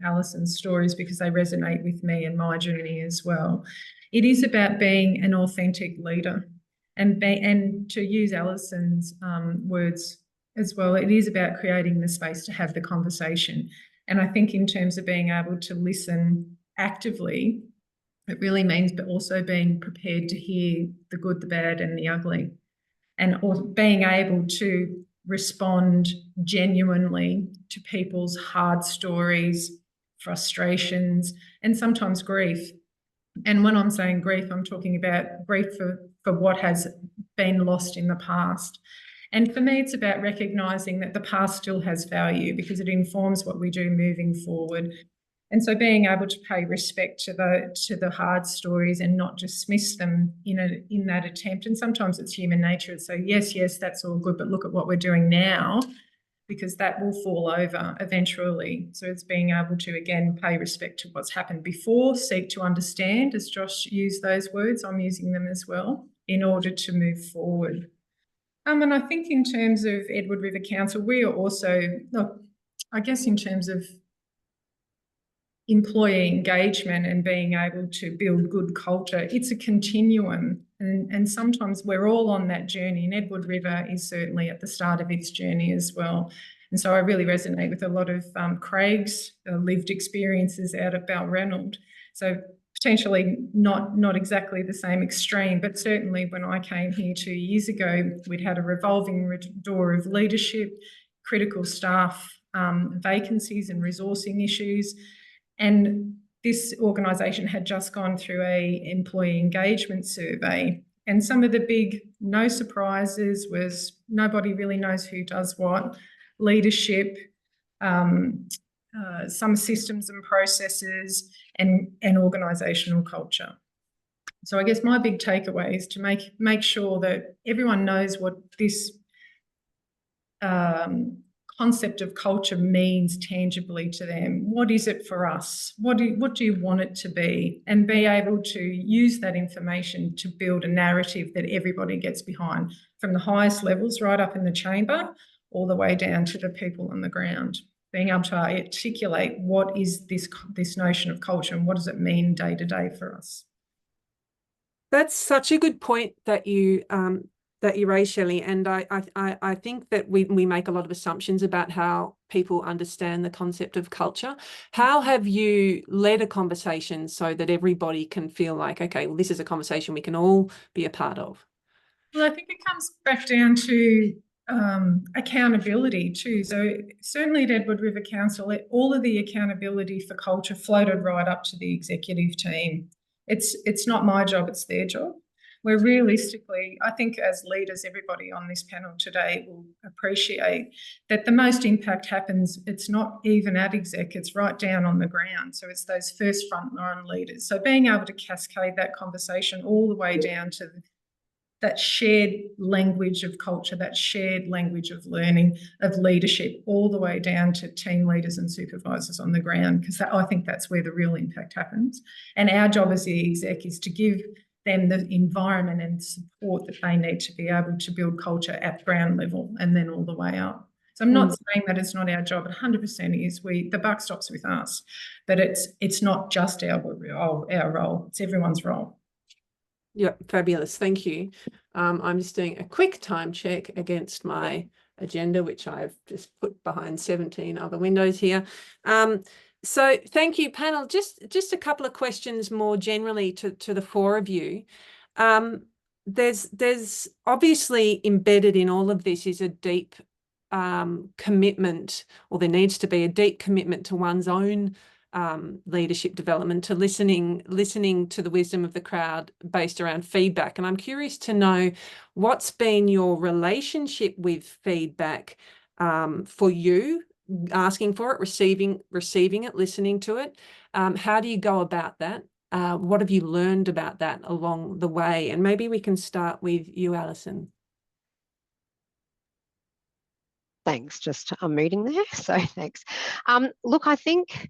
Alison's stories because they resonate with me and my journey as well. It is about being an authentic leader, and to use Alison's words as well, it is about creating the space to have the conversation. And I think in terms of being able to listen actively, it really means but also being prepared to hear the good, the bad and the ugly, and or being able to respond genuinely to people's hard stories, frustrations and sometimes grief. And when I'm saying grief, I'm talking about grief for what has been lost in the past. And for me, it's about recognising that the past still has value because it informs what we do moving forward. And so being able to pay respect to the hard stories and not dismiss them in that attempt. And sometimes it's human nature to say, yes, that's all good, but look at what we're doing now, because that will fall over eventually. So it's being able to, again, pay respect to what's happened before, seek to understand, as Josh used those words, I'm using them as well, in order to move forward. And I think in terms of Edward River Council, we are also, look, I guess in terms of employee engagement and being able to build good culture, it's a continuum. And sometimes we're all on that journey, and Edward River is certainly at the start of its journey as well. And so I really resonate with a lot of Craig's lived experiences out at Balranald. So potentially not exactly the same extreme, but certainly when I came here 2 years ago, we'd had a revolving door of leadership, critical staff vacancies and resourcing issues. And this organisation had just gone through a employee engagement survey, and some of the big no surprises was nobody really knows who does what, leadership, some systems and processes, and organisational culture. So I guess my big takeaway is to make sure that everyone knows what this concept of culture means tangibly to them. What is it for us? What do you want it to be? And be able to use that information to build a narrative that everybody gets behind, from the highest levels right up in the chamber all the way down to the people on the ground. Being able to articulate what is this notion of culture and what does it mean day to day for us. That's such a good point that you raised, Shelley, and I think that we make a lot of assumptions about how people understand the concept of culture. How have you led a conversation so that everybody can feel like, okay, well, this is a conversation we can all be a part of? Well, I think it comes back down to accountability too. So certainly at Edward River Council, all of the accountability for culture floated right up to the executive team. It's not my job, it's their job. Where realistically, I think as leaders, everybody on this panel today will appreciate that the most impact happens, it's not even at exec, it's right down on the ground. So it's those first frontline leaders. So being able to cascade that conversation all the way down to that shared language of culture, that shared language of learning, of leadership, all the way down to team leaders and supervisors on the ground, because I think that's where the real impact happens. And our job as the exec is to give them the environment and support that they need to be able to build culture at ground level and then all the way up. So I'm not saying that it's not our job, it 100% is. The buck stops with us, but it's not just our role, it's everyone's role. Yeah, fabulous. Thank you. I'm just doing a quick time check against my agenda, which I've just put behind 17 other windows here. So thank you, panel. Just a couple of questions more generally to the four of you. There's obviously embedded in all of this is a deep commitment, or there needs to be a deep commitment to one's own leadership development, to listening to the wisdom of the crowd based around feedback. And I'm curious to know what's been your relationship with feedback for you, asking for it, receiving it, listening to it. How do you go about that? What have you learned about that along the way? And maybe we can start with you, Alison. Thanks, just unmuting there. So thanks. Look, I think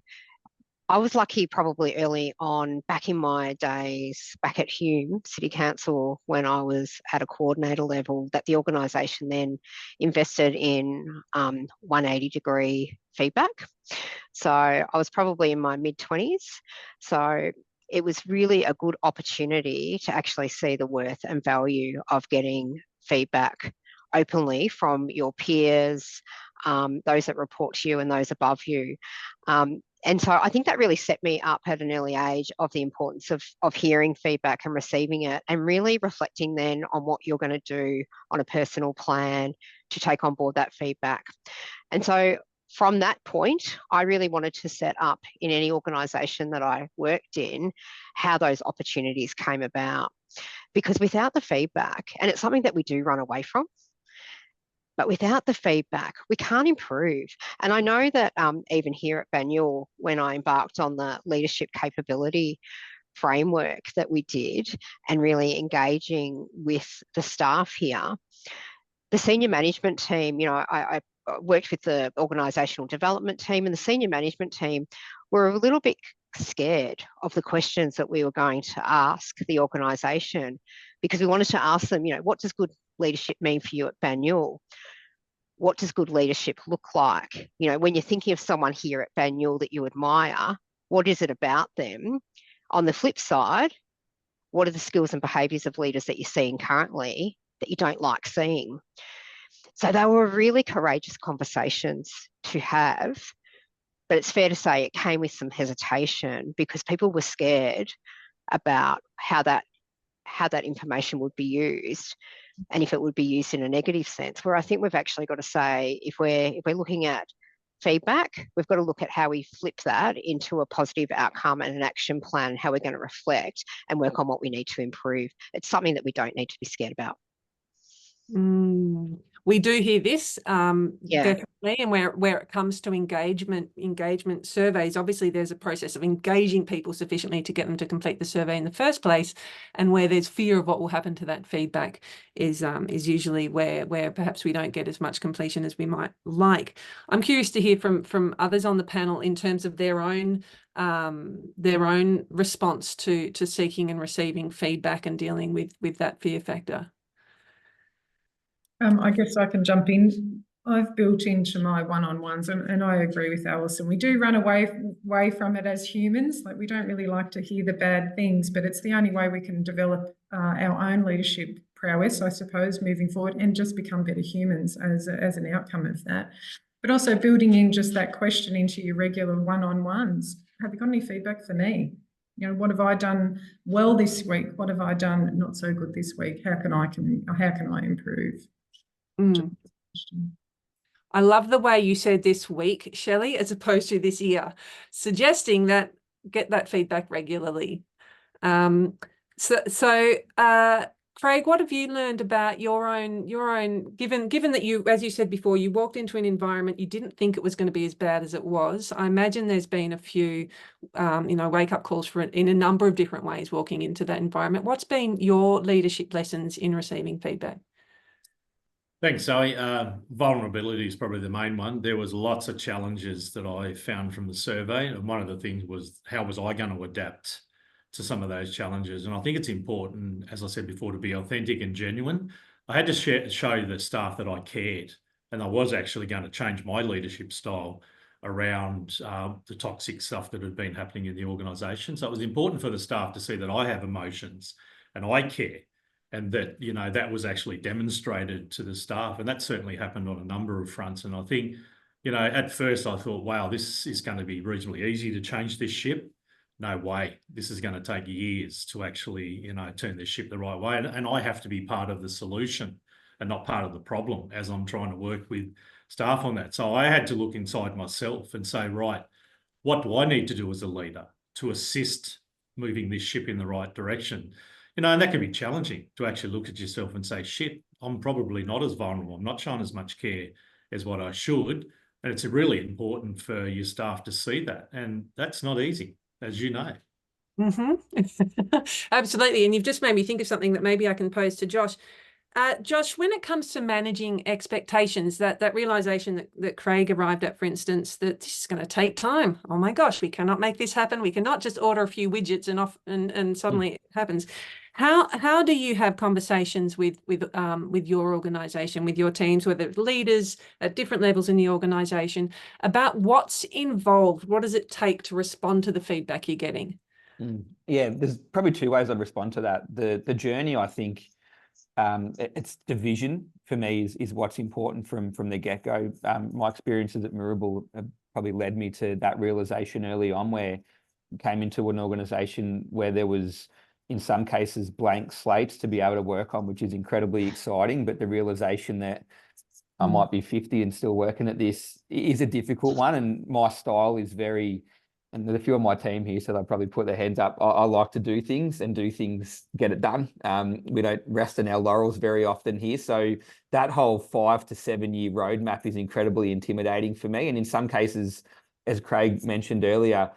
I was lucky probably early on back in my days back at Hume City Council when I was at a coordinator level that the organisation then invested in 180-degree feedback. So I was probably in my mid-20s. So it was really a good opportunity to actually see the worth and value of getting feedback openly from your peers, those that report to you and those above you. And so I think that really set me up at an early age of the importance of hearing feedback and receiving it, and really reflecting then on what you're going to do on a personal plan to take on board that feedback. And so from that point, I really wanted to set up in any organisation that I worked in how those opportunities came about. Because without the feedback, and it's something that we do run away from, but without the feedback, we can't improve. And I know that even here at Banyule, when I embarked on the leadership capability framework that we did and really engaging with the staff here, the senior management team, you know, I worked with the organisational development team, and the senior management team were a little bit scared of the questions that we were going to ask the organisation, because we wanted to ask them, you know, what does good leadership mean for you at Banyule? What does good leadership look like? You know, when you're thinking of someone here at Banyule that you admire, what is it about them? On the flip side, what are the skills and behaviours of leaders that you're seeing currently that you don't like seeing? So they were really courageous conversations to have, but it's fair to say it came with some hesitation because people were scared about how that information would be used, and if it would be used in a negative sense. Where I think we've actually got to say, if we're looking at feedback, we've got to look at how we flip that into a positive outcome and an action plan, how we're going to reflect and work on what we need to improve. It's something that we don't need to be scared about. We do hear this Yeah. definitely, and where it comes to engagement surveys, obviously there's a process of engaging people sufficiently to get them to complete the survey in the first place, and where there's fear of what will happen to that feedback is usually where perhaps we don't get as much completion as we might like. I'm curious to hear from others on the panel in terms of their own response to seeking and receiving feedback and dealing with that fear factor. I guess I can jump in. I've built into my one-on-ones, and I agree with Alison. We do run away from it as humans. Like, we don't really like to hear the bad things, but it's the only way we can develop our own leadership prowess, I suppose, moving forward, and just become better humans as an outcome of that. But also building in just that question into your regular one-on-ones. Have you got any feedback for me? You know, what have I done well this week? What have I done not so good this week? How can I improve? I love the way you said this week, Shelley, as opposed to this year, suggesting that get that feedback regularly. Craig, what have you learned about your own, given that you, as you said before, you walked into an environment, you didn't think it was going to be as bad as it was. I imagine there's been a few, wake-up calls in a number of different ways walking into that environment. What's been your leadership lessons in receiving feedback? Thanks, Zoe. Vulnerability is probably the main one. There was lots of challenges that I found from the survey, and one of the things was, how was I going to adapt to some of those challenges? And I think it's important, as I said before, to be authentic and genuine. I had to show the staff that I cared, and I was actually going to change my leadership style around the toxic stuff that had been happening in the organisation. So it was important for the staff to see that I have emotions and I care. And that, you know, that was actually demonstrated to the staff. And that certainly happened on a number of fronts. And I think, you know, at first I thought, wow, this is going to be reasonably easy to change this ship. No way. This is going to take years to actually, you know, turn this ship the right way. And I have to be part of the solution and not part of the problem as I'm trying to work with staff on that. So I had to look inside myself and say, right, what do I need to do as a leader to assist moving this ship in the right direction? You know, and that can be challenging to actually look at yourself and say, shit, I'm probably not as vulnerable. I'm not showing as much care as what I should. And it's really important for your staff to see that. And that's not easy, as you know. Absolutely. And you've just made me think of something that maybe I can pose to Josh. Josh, when it comes to managing expectations, that realization that Craig arrived at, for instance, that this is going to take time. Oh my gosh, we cannot make this happen. We cannot just order a few widgets and suddenly it happens. How do you have conversations with your organization, with your teams, whether it's leaders at different levels in the organization, about what's involved? What does it take to respond to the feedback you're getting? Yeah, there's probably two ways I'd respond to that. The journey, I think, it's division for me is what's important from the get-go. My experiences at Mirabel have probably led me to that realization early on, where I came into an organization where there was, in some cases, blank slates to be able to work on, which is incredibly exciting. But the realization that I might be 50 and still working at this is a difficult one. And my style is very, and there's a few on my team here, so they'll probably put their hands up. I like to do things, get it done. We don't rest on our laurels very often here. So that whole 5 to 7 year roadmap is incredibly intimidating for me. And in some cases, as Craig mentioned earlier,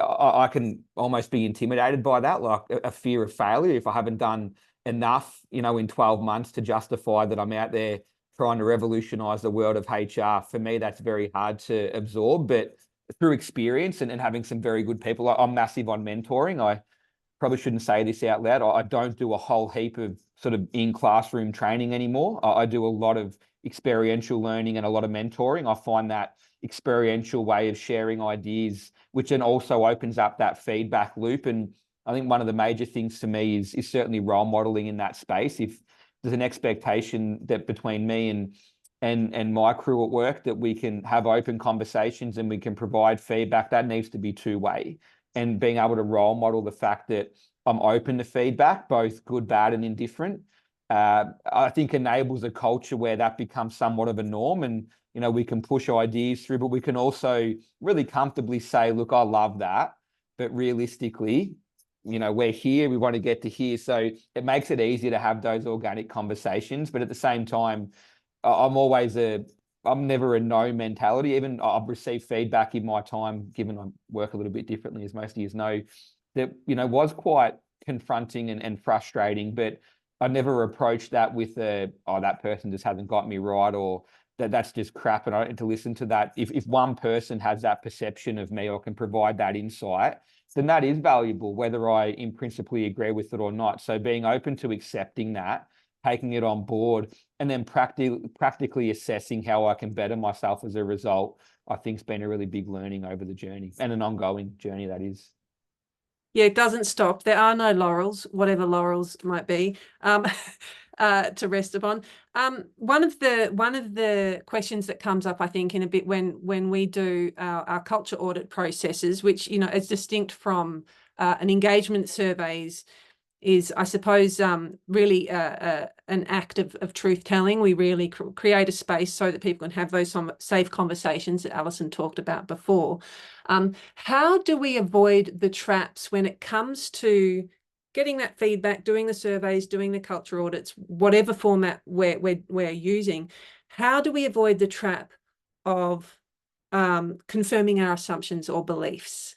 I can almost be intimidated by that, like a fear of failure. If I haven't done enough, you know, in 12 months to justify that I'm out there trying to revolutionize the world of HR, for me, that's very hard to absorb. But through experience and having some very good people, I'm massive on mentoring. I probably shouldn't say this out loud. I don't do a whole heap of sort of in classroom training anymore. I do a lot of experiential learning and a lot of mentoring. I find that experiential way of sharing ideas, which then also opens up that feedback loop. And I think one of the major things to me is certainly role modeling in that space. If there's an expectation that between me and my crew at work that we can have open conversations and we can provide feedback, that needs to be two-way. And being able to role model the fact that I'm open to feedback, both good, bad, and indifferent, I think enables a culture where that becomes somewhat of a norm. And, you know, we can push ideas through, but we can also really comfortably say, look, I love that, but realistically, you know, we're here, we want to get to here. So it makes it easier to have those organic conversations. But at the same time, I'm never a no mentality. Even I've received feedback in my time, given I work a little bit differently, as most of you know, that, you know, was quite confronting and frustrating, but I never approached that with that person just hasn't got me right, or that's just crap. And I need to listen to that. If one person has that perception of me or can provide that insight, then that is valuable, whether I in principally agree with it or not. So being open to accepting that, taking it on board, and then practically assessing how I can better myself as a result, I think has been a really big learning over the journey, and an ongoing journey that is. Yeah, it doesn't stop. There are no laurels, whatever laurels might be, to rest upon. One of the questions that comes up, I think, in a bit when we do our culture audit processes, which, you know, is distinct from an engagement surveys, is, I suppose, really an act of truth-telling. We really create a space so that people can have those safe conversations that Alison talked about before. How do we avoid the traps when it comes to getting that feedback, doing the surveys, doing the culture audits, whatever format we're using? How do we avoid the trap of confirming our assumptions or beliefs?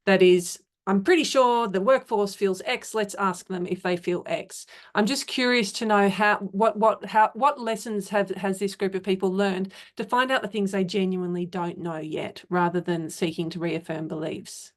That is, I'm pretty sure the workforce feels X. Let's ask them if they feel X. I'm just curious to know what lessons has this group of people learned to find out the things they genuinely don't know yet, rather than seeking to reaffirm beliefs.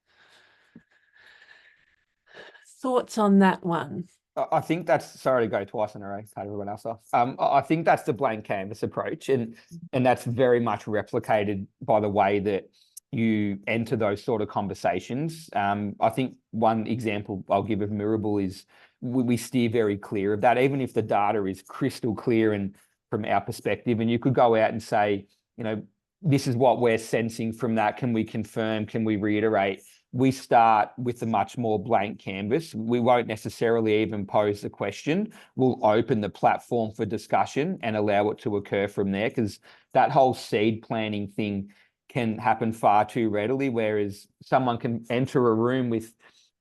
Thoughts on that one? I think that's, sorry to go twice in a row, cut everyone else off. I think that's the blank canvas approach, and that's very much replicated by the way that you enter those sort of conversations. I think one example I'll give of Mirabel is we steer very clear of that, even if the data is crystal clear and from our perspective. And you could go out and say, you know, this is what we're sensing from that. Can we confirm? Can we reiterate? We start with a much more blank canvas. We won't necessarily even pose the question. We'll open the platform for discussion and allow it to occur from there, because that whole seed planning thing can happen far too readily, whereas someone can enter a room with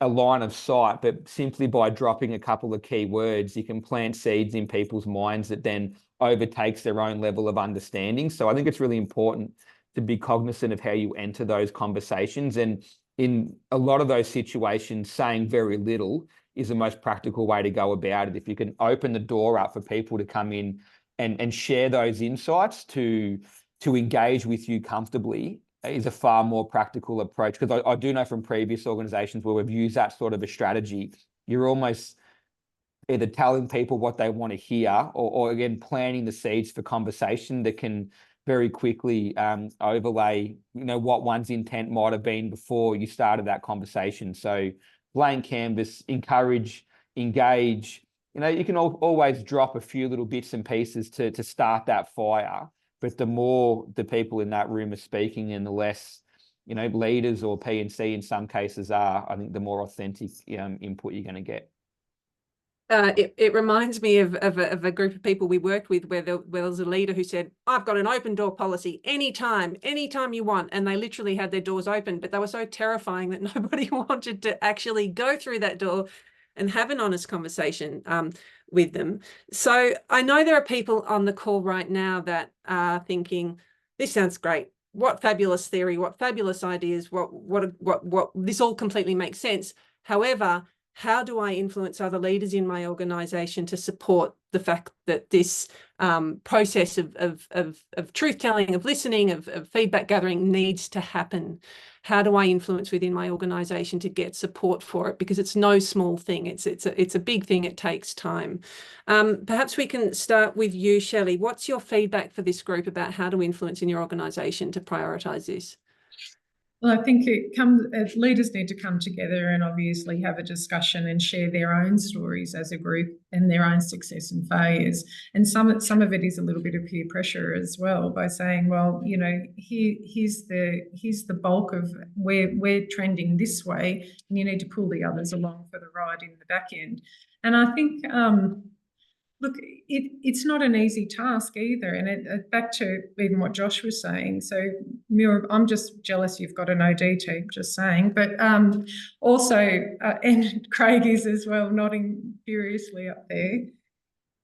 a line of sight, but simply by dropping a couple of key words, you can plant seeds in people's minds that then overtakes their own level of understanding. So I think it's really important to be cognizant of how you enter those conversations. And in a lot of those situations, saying very little is the most practical way to go about it. If you can open the door up for people to come in and share those insights to engage with you comfortably, is a far more practical approach. Because I do know from previous organizations where we've used that sort of a strategy, you're almost either telling people what they want to hear, or again, planting the seeds for conversation that can very quickly overlay, you know, what one's intent might have been before you started that conversation. So blank canvas, encourage, engage. You know, you can always drop a few little bits and pieces to start that fire. But the more the people in that room are speaking and the less, you know, leaders or P&C in some cases are, I think the more authentic input you're going to get. It reminds me of a group of people we worked with where there was a leader who said, I've got an open door policy anytime you want. And they literally had their doors open, but they were so terrifying that nobody wanted to actually go through that door and have an honest conversation with them. So I know there are people on the call right now that are thinking, this sounds great. What fabulous theory, what fabulous ideas, what this all completely makes sense. However, how do I influence other leaders in my organization to support the fact that this process of truth-telling, of listening, of feedback gathering needs to happen? How do I influence within my organization to get support for it? Because it's no small thing. It's a big thing. It takes time. Perhaps we can start with you, Shelley. What's your feedback for this group about how to influence in your organization to prioritize this? Well, I think leaders need to come together and obviously have a discussion and share their own stories as a group and their own success and failures. And some of it is a little bit of peer pressure as well, by saying, well, you know, here's the bulk of where we're trending this way, and you need to pull the others along for the ride in the back end. And I think look, it's not an easy task either. And back to even what Josh was saying. So, Mira, I'm just jealous you've got an OD team, just saying. But also, and Craig is as well, nodding furiously up there.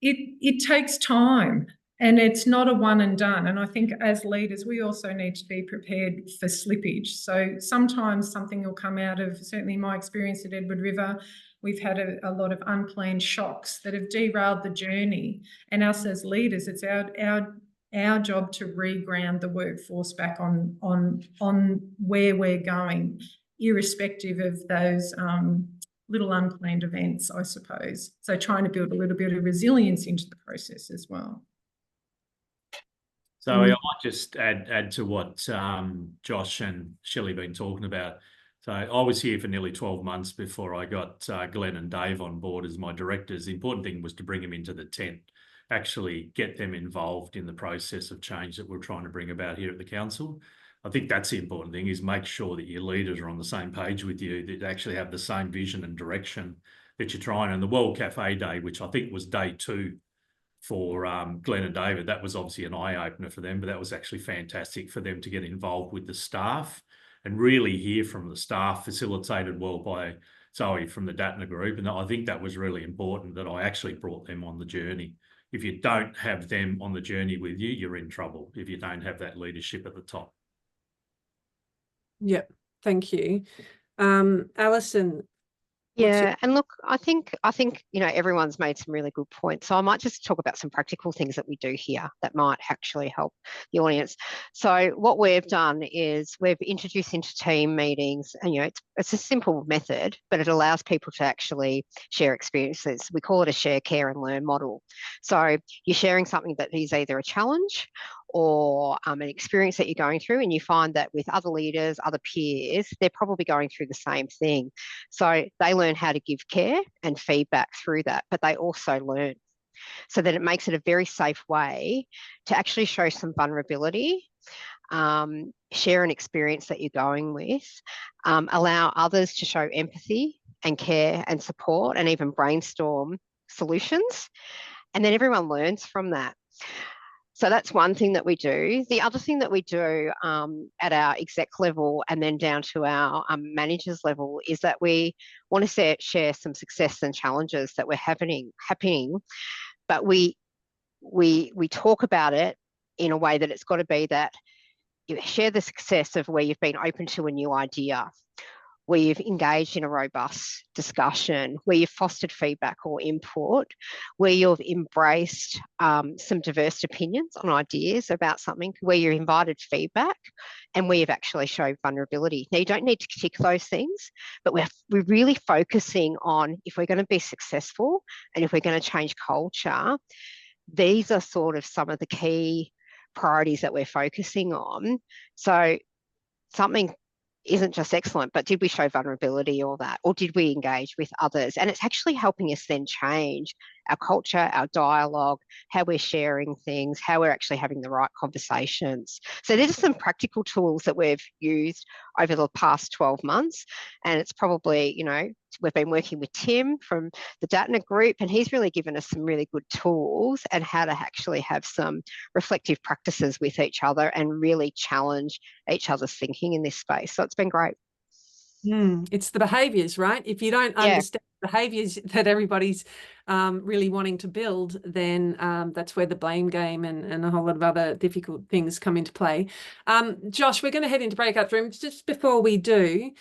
It takes time, and it's not a one and done. And I think as leaders, we also need to be prepared for slippage. So sometimes something will come out of, certainly my experience at Edward River, we've had a lot of unplanned shocks that have derailed the journey. And us as leaders, it's our job to reground the workforce back on where we're going, irrespective of those little unplanned events, I suppose. So trying to build a little bit of resilience into the process as well. So I might just add to what Josh and Shelley been talking about. So I was here for nearly 12 months before I got Glenn and Dave on board as my directors. The important thing was to bring them into the tent, actually get them involved in the process of change that we're trying to bring about here at the council. I think that's the important thing, is make sure that your leaders are on the same page with you, that actually have the same vision and direction that you're trying. And the World Cafe Day, which I think was day 2 for Glenn and David, that was obviously an eye-opener for them, but that was actually fantastic for them to get involved with the staff and really hear from the staff, facilitated well by Zoe from the DATNA group. And I think that was really important, that I actually brought them on the journey. If you don't have them on the journey with you, you're in trouble if you don't have that leadership at the top. Yep, thank you. Alison. Yeah, and look, I think you know, everyone's made some really good points. So I might just talk about some practical things that we do here that might actually help the audience. So what we've done is we've introduced into team meetings, and you know, it's a simple method, but it allows people to actually share experiences. We call it a share, care, and learn model. So you're sharing something that is either a challenge or an experience that you're going through, and you find that with other leaders, other peers, they're probably going through the same thing. So they learn how to give care and feedback through that, but they also learn. So that it makes it a very safe way to actually show some vulnerability, share an experience that you're going with, allow others to show empathy and care and support, and even brainstorm solutions. And then everyone learns from that. So that's one thing that we do. The other thing that we do at our exec level and then down to our managers level is that we want to share some success and challenges that we're happening, but we talk about it in a way that it's got to be that you share the success of where you've been open to a new idea, where you've engaged in a robust discussion, where you've fostered feedback or input, where you've embraced some diverse opinions on ideas about something, where you've invited feedback, and where you've actually showed vulnerability. Now, you don't need to tick those things, but we're really focusing on, if we're going to be successful and if we're going to change culture, these are sort of some of the key priorities that we're focusing on. So something isn't just excellent, but did we show vulnerability or that, or did we engage with others? And it's actually helping us then change our culture, our dialogue, how we're sharing things, how we're actually having the right conversations. So these are some practical tools that we've used over the past 12 months. And it's probably, we've been working with Tim from the Datner Group, and he's really given us some really good tools and how to actually have some reflective practices with each other and really challenge each other's thinking in this space. So it's been great. It's the behaviours, right? If you don't understand behaviours that everybody's really wanting to build, then that's where the blame game and a whole lot of other difficult things come into play. Josh, we're going to head into breakout rooms. Just before we do,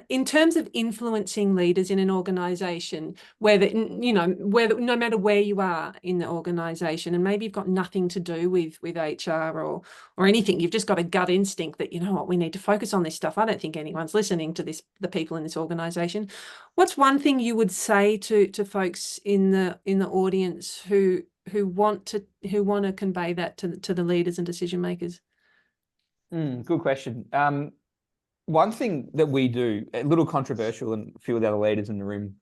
in terms of influencing leaders in an organisation, whether no matter where you are in the organisation, and maybe you've got nothing to do with HR or anything, you've just got a gut instinct that, you know what, we need to focus on this stuff. I don't think anyone's listening to the people in this organisation. What's one thing you would say to folks in the audience who want to convey that to the leaders and decision makers? Good question. One thing that we do, a little controversial, and a few of the other leaders in the room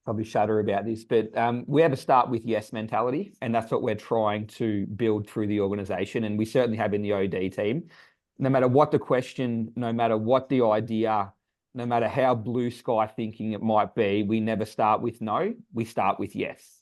probably shudder about this, but we have a start with yes mentality, and that's what we're trying to build through the organisation. And we certainly have in the OD team. No matter what the question, no matter what the idea, no matter how blue sky thinking it might be, we never start with no, we start with yes.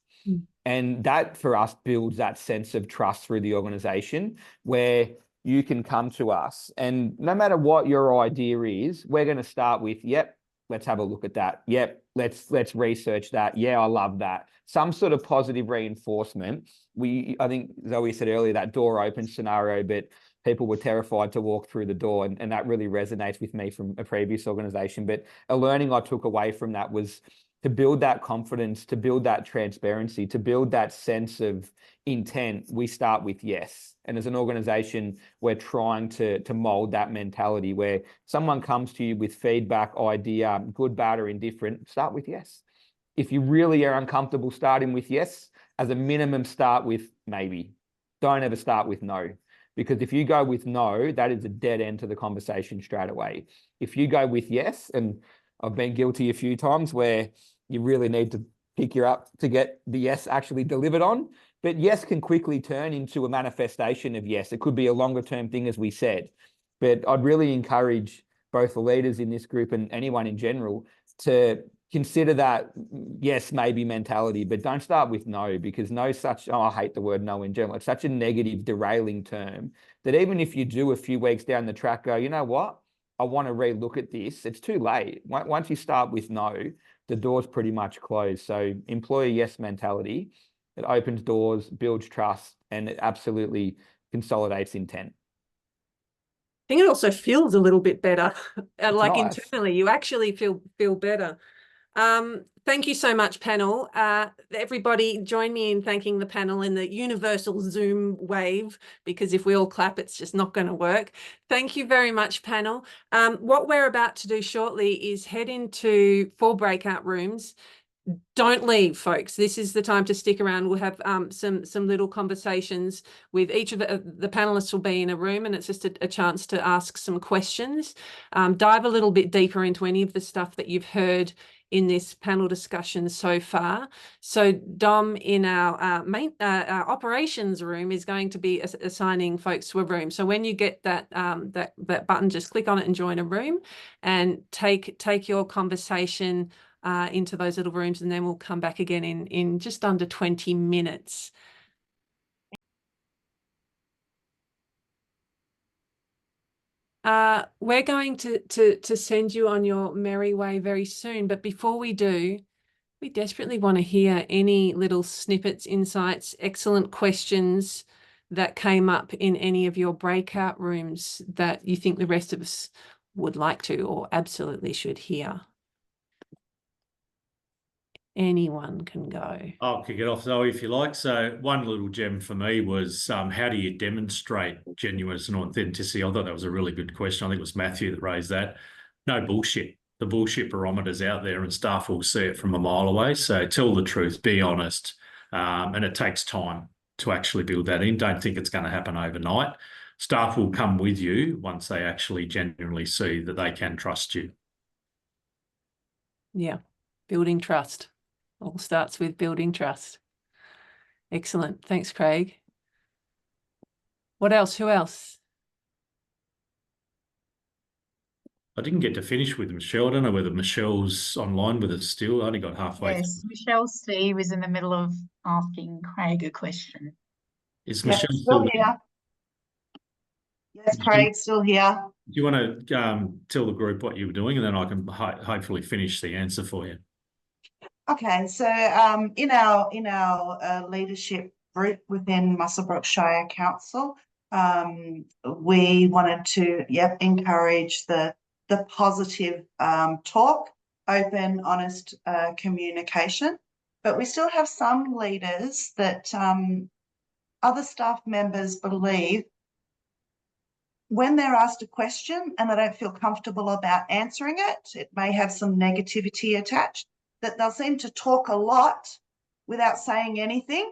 And that for us builds that sense of trust through the organisation, where you can come to us and no matter what your idea is, we're going to start with, yep, let's have a look at that. Yep, let's research that. Yeah, I love that. Some sort of positive reinforcement. I think Zoe said earlier, that door open scenario, but people were terrified to walk through the door. And that really resonates with me from a previous organisation. But a learning I took away from that was to build that confidence, to build that transparency, to build that sense of intent, we start with yes. And as an organisation, we're trying to mould that mentality where someone comes to you with feedback, idea, good, bad, or indifferent, start with yes. If you really are uncomfortable starting with yes, as a minimum, start with maybe. Don't ever start with no. Because if you go with no, that is a dead end to the conversation straight away. If you go with yes, and I've been guilty a few times where you really need to pick you up to get the yes actually delivered on. But yes can quickly turn into a manifestation of yes. It could be a longer term thing, as we said. But I'd really encourage both the leaders in this group and anyone in general to consider that yes, maybe mentality, but don't start with no, because no such, I hate the word no in general. It's such a negative, derailing term that even if you do a few weeks down the track go, you know what, I want to relook at this, it's too late. Once you start with no, the door's pretty much closed. So employ a yes mentality. It opens doors, builds trust, and it absolutely consolidates intent. I think it also feels a little bit better. Like nice. Internally, you actually feel better. Thank you so much, panel. Everybody join me in thanking the panel in the universal Zoom wave, because if we all clap, it's just not going to work. Thank you very much, panel. What we're about to do shortly is head into 4 breakout rooms. don't leave, folks. This is the time to stick around. We'll have some little conversations with each of the panelists. Will be in a room, and it's just a chance to ask some questions, dive a little bit deeper into any of the stuff that you've heard in this panel discussion so far. So Dom in our our operations room is going to be assigning folks to a room. So when you get that that button, just click on it and join a room, and take your conversation into those little rooms, and then we'll come back again in just under 20 minutes. We're going to send you on your merry way very soon, but before we do, we desperately want to hear any little snippets, insights, excellent questions that came up in any of your breakout rooms that you think the rest of us would like to or absolutely should hear. Anyone can go. I'll kick it off, Zoe, if you like. So one little gem for me was how do you demonstrate genuineness and authenticity? I thought that was a really good question. I think it was Matthew that raised that. No bullshit. The bullshit barometer's out there and staff will see it from a mile away. So tell the truth, be honest. And it takes time to actually build that in. Don't think it's going to happen overnight. Staff will come with you once they actually genuinely see that they can trust you. Yeah, building trust. All starts with building trust. Excellent. Thanks, Craig. What else? Who else? I didn't get to finish with Michelle. I don't know whether Michelle's online with us still. I only got halfway Yes, through. Michelle C was in the middle of asking Craig a question. Is Yeah, Michelle still still here. Yes, Craig, still here. Do you want to tell the group what you were doing, and then I can hopefully finish the answer for you? Okay, so in our leadership group within Muswellbrook Shire Council, we wanted to encourage the positive talk, open, honest communication, but we still have some leaders that other staff members believe when they're asked a question and they don't feel comfortable about answering it, it may have some negativity attached, that they'll seem to talk a lot without saying anything.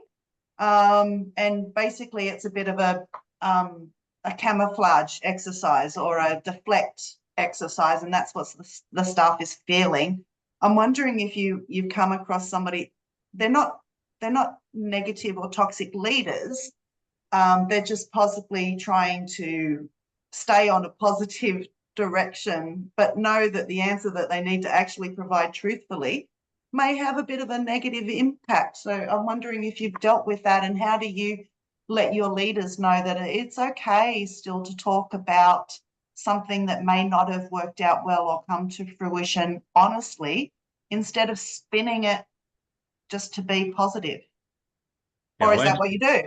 And basically it's a bit of a camouflage exercise or a deflect exercise, and that's what the staff is feeling. I'm wondering if you've come across somebody, they're not negative or toxic leaders. They're just possibly trying to stay on a positive direction, but know that the answer that they need to actually provide truthfully may have a bit of a negative impact. So I'm wondering if you've dealt with that, and how do you let your leaders know that it's okay still to talk about something that may not have worked out well or come to fruition honestly, instead of spinning it just to be positive? Yeah, or is that what you do?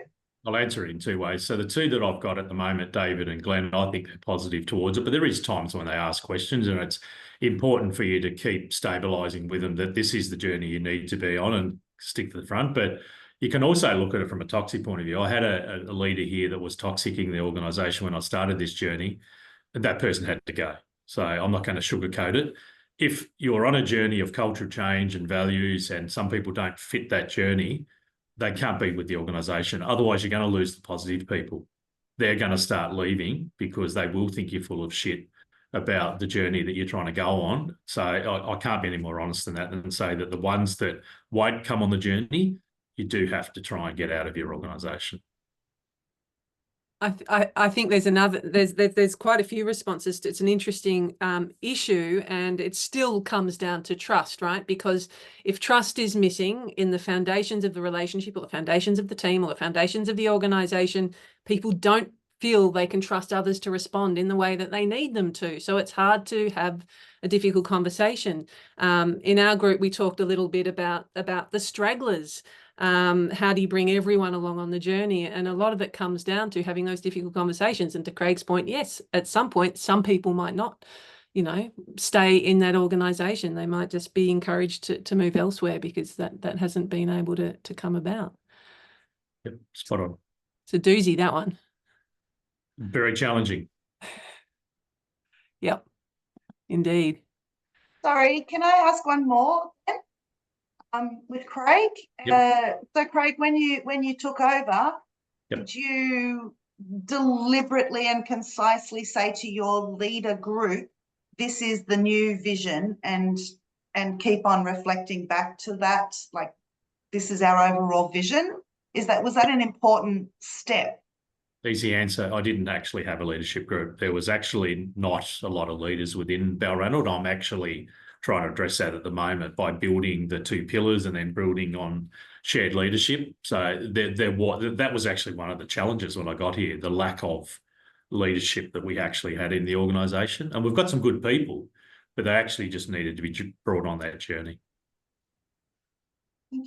I'll answer it in two ways. So the two that I've got at the moment, David and Glenn, I think they're positive towards it, but there is times when they ask questions, and it's important for you to keep stabilising with them that this is the journey you need to be on and stick to the front. But you can also look at it from a toxic point of view. I had a leader here that was toxicing the organisation when I started this journey, and that person had to go. So I'm not going to sugarcoat it. If you're on a journey of cultural change and values and some people don't fit that journey, they can't be with the organisation. Otherwise, you're going to lose the positive people. They're going to start leaving because they will think you're full of shit about the journey that you're trying to go on. So I can't be any more honest than that and say that the ones that won't come on the journey, you do have to try and get out of your organisation. I think there's quite a few responses to, it's an interesting issue, and it still comes down to trust, right? Because if trust is missing in the foundations of the relationship or the foundations of the team or the foundations of the organization, people don't feel they can trust others to respond in the way that they need them to. So it's hard to have a difficult conversation. In our group, we talked a little bit about the stragglers. How do you bring everyone along on the journey? And a lot of it comes down to having those difficult conversations. And to Craig's point, yes, at some point, some people might not, stay in that organization. They might just be encouraged to move elsewhere because that hasn't been able to come about. Yep, spot on. It's a doozy, that one. Very challenging. Yep, indeed. Sorry, can I ask one more? With Craig. So Craig, when you took over, Yep. did you deliberately and concisely say to your leader group, this is the new vision, and keep on reflecting back to that, like this is our overall vision? Was that an important step? Easy answer. I didn't actually have a leadership group. There was actually not a lot of leaders within Balranald. I'm actually trying to address that at the moment by building the 2 pillars and then building on shared leadership. So that was actually one of the challenges when I got here, the lack of leadership that we actually had in the organisation. And we've got some good people, but they actually just needed to be brought on that journey.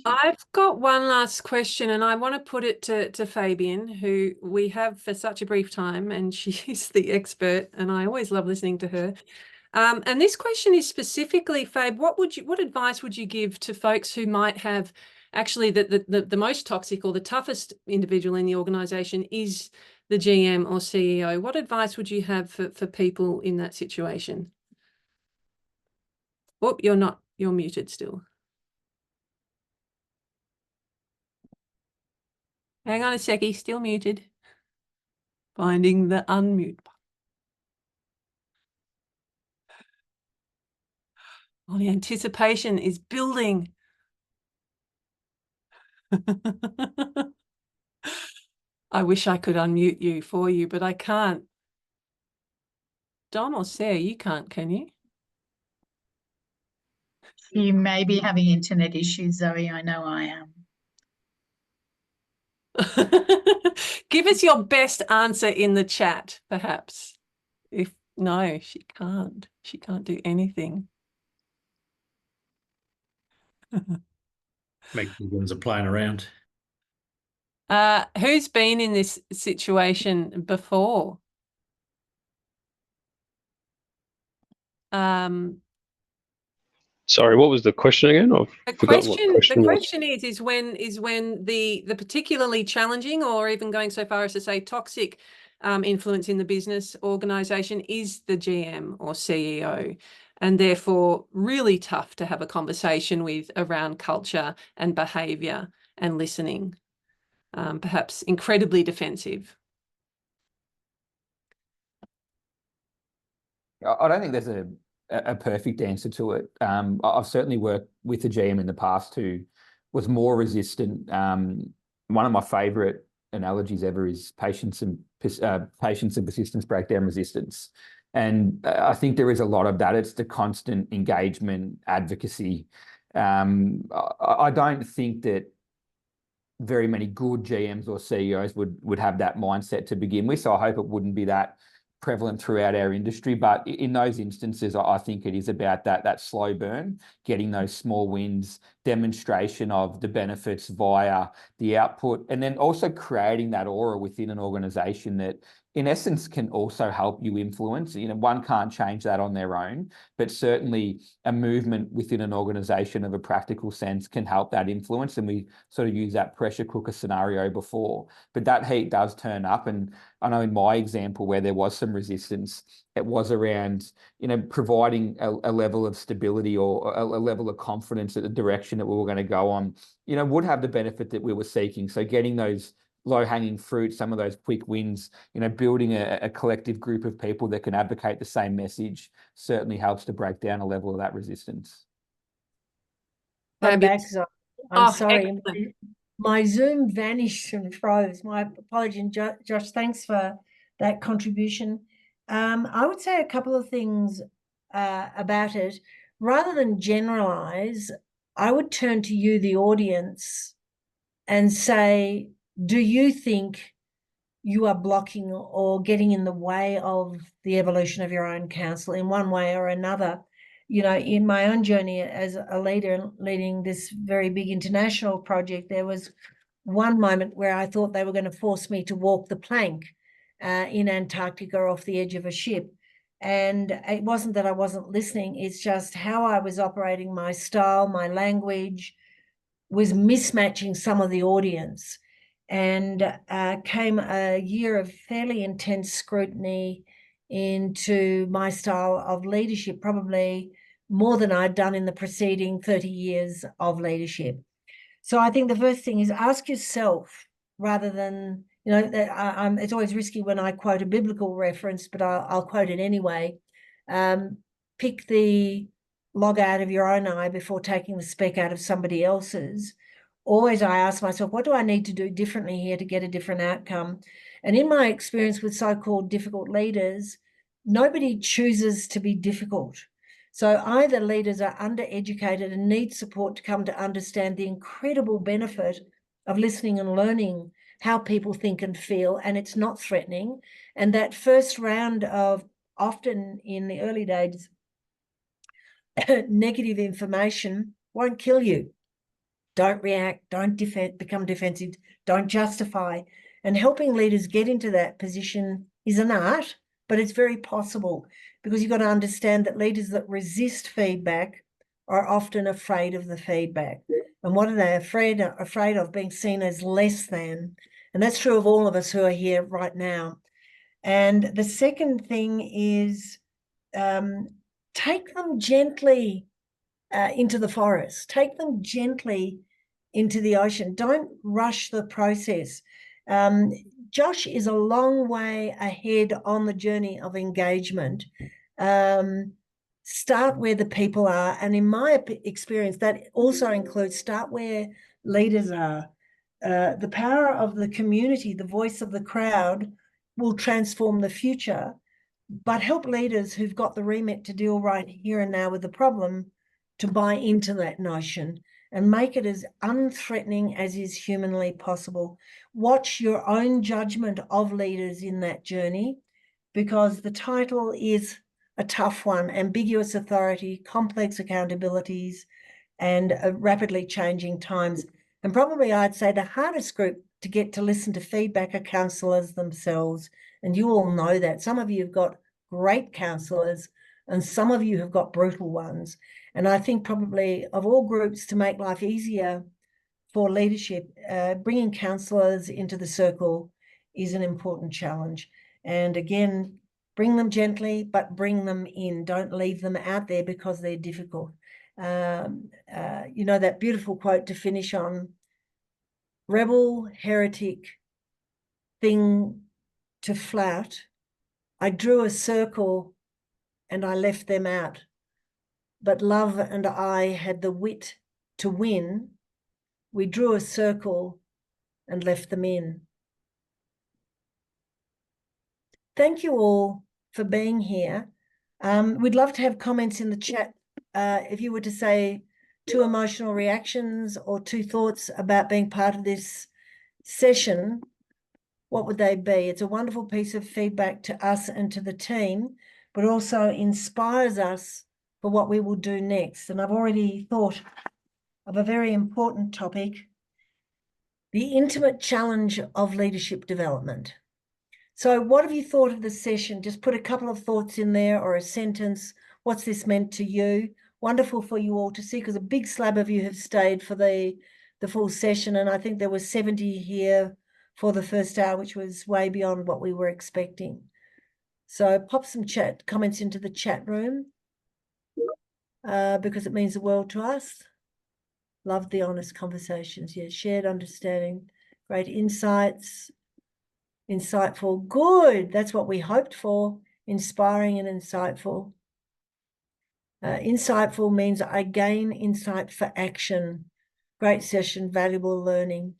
I've got one last question, and I want to put it to Fabian, who we have for such a brief time, and she's the expert, and I always love listening to her. And this question is specifically, Fab, what advice would you give to folks who might have actually the most toxic or the toughest individual in the organisation is the GM or CEO? What advice would you have for people in that situation? Oh, you're muted still. Hang on a seckie, still muted. Finding the unmute button. Oh, the anticipation is building. I wish I could unmute you for you, but I can't. Don or Sarah, you can't, can you? You may be having internet issues, Zoe. I know I am. Give us your best answer in the chat, perhaps. If no, she can't. She can't do anything. Mexicans are playing around. Who's been in this situation before? Sorry, what was the question again? I've forgotten what the question was. question is when the particularly challenging, or even going so far as to say toxic, influence in the business organisation is the GM or CEO, and therefore really tough to have a conversation with around culture and behaviour and listening, perhaps incredibly defensive. I don't think there's a perfect answer to it. I've certainly worked with a GM in the past who was more resistant. One of my favourite analogies ever is patience and persistence breakdown resistance. And I think there is a lot of that. It's the constant engagement, advocacy. I don't think that very many good GMs or CEOs would have that mindset to begin with. So I hope it wouldn't be that prevalent throughout our industry, but in those instances, I think it is about that slow burn, getting those small wins, demonstration of the benefits via the output, and then also creating that aura within an organization that in essence can also help you influence. One can't change that on their own, but certainly a movement within an organization of a practical sense can help that influence. And we sort of use that pressure cooker scenario before, but that heat does turn up. And I know in my example where there was some resistance, it was around, providing a level of stability or a level of confidence that the direction that we were going to go on, would have the benefit that we were seeking. So getting those low-hanging fruit, some of those quick wins, building a collective group of people that can advocate the same message certainly helps to break down a level of that resistance. I'm back, Zoe. I'm sorry. Excellent. My Zoom vanished and froze. My apologies, Josh. Thanks for that contribution. I would say a couple of things about it. Rather than generalize, I would turn to you, the audience, and say, do you think you are blocking or getting in the way of the evolution of your own council in one way or another? In my own journey as a leader leading this very big international project, there was one moment where I thought they were going to force me to walk the plank in Antarctica off the edge of a ship. And it wasn't that I wasn't listening, it's just how I was operating, my style, my language was mismatching some of the audience. And came a year of fairly intense scrutiny into my style of leadership, probably more than I'd done in the preceding 30 years of leadership. So I think the first thing is ask yourself, rather than, you know, it's always risky when I quote a biblical reference, but I'll quote it anyway. Pick the log out of your own eye before taking the speck out of somebody else's. Always I ask myself, what do I need to do differently here to get a different outcome? And in my experience with so-called difficult leaders, nobody chooses to be difficult. So either leaders are undereducated and need support to come to understand the incredible benefit of listening and learning how people think and feel, and it's not threatening. And that first round of, often in the early days, negative information won't kill you. Don't react, don't become defensive, don't justify. And helping leaders get into that position is an art, but it's very possible, because you've got to understand that leaders that resist feedback are often afraid of the feedback. And what are they afraid of? Afraid of being seen as less than. And that's true of all of us who are here right now. And the second thing is take them gently into the forest. Take them gently into the ocean. Don't rush the process. Josh is a long way ahead on the journey of engagement. Start where the people are. And in my experience, that also includes start where leaders are. The power of the community, the voice of the crowd, will transform the future, but help leaders who've got the remit to deal right here and now with the problem to buy into that notion and make it as unthreatening as is humanly possible. Watch your own judgment of leaders in that journey, because the title is a tough one: ambiguous authority, complex accountabilities, and rapidly changing times. And probably I'd say the hardest group to get to listen to feedback are counsellors themselves. And you all know that. Some of you have got great counsellors and some of you have got brutal ones. And I think probably of all groups, to make life easier for leadership, bringing counsellors into the circle is an important challenge. And again, bring them gently, but bring them in. Don't leave them out there because they're difficult. You know, that beautiful quote to finish on: rebel, heretic, thing to flout, I drew a circle and I left them out. But love and I had the wit to win. We drew a circle and left them in. Thank you all for being here. We'd love to have comments in the chat. If you were to say 2 emotional reactions or 2 thoughts about being part of this session, what would they be? It's a wonderful piece of feedback to us and to the team, but also inspires us for what we will do next. And I've already thought of a very important topic: the intimate challenge of leadership development. So what have you thought of the session? Just put a couple of thoughts in there or a sentence. What's this meant to you? Wonderful for you all to see, because a big slab of you have stayed for the full session. And I think there were 70 here for the first hour, which was way beyond what we were expecting. So pop some comments into the chat room because it means the world to us. Love the honest conversations. Yeah, shared understanding, great insights. Insightful, good. That's what we hoped for. Inspiring and insightful. Insightful means I gain insight for action. Great session, valuable learning.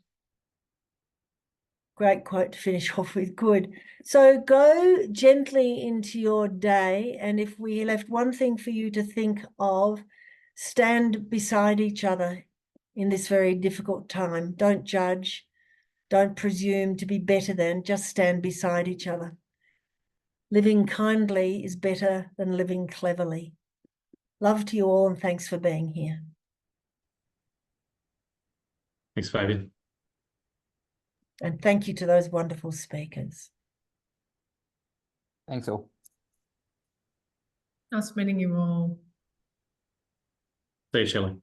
Great quote to finish off with, good. So go gently into your day. And if we left one thing for you to think of, stand beside each other in this very difficult time. Don't judge. Don't presume to be better than, just stand beside each other. Living kindly is better than living cleverly. Love to you all and thanks for being here. Thanks, Fabian. And thank you to those wonderful speakers. Thanks all. Nice meeting you all. See you, Shelley.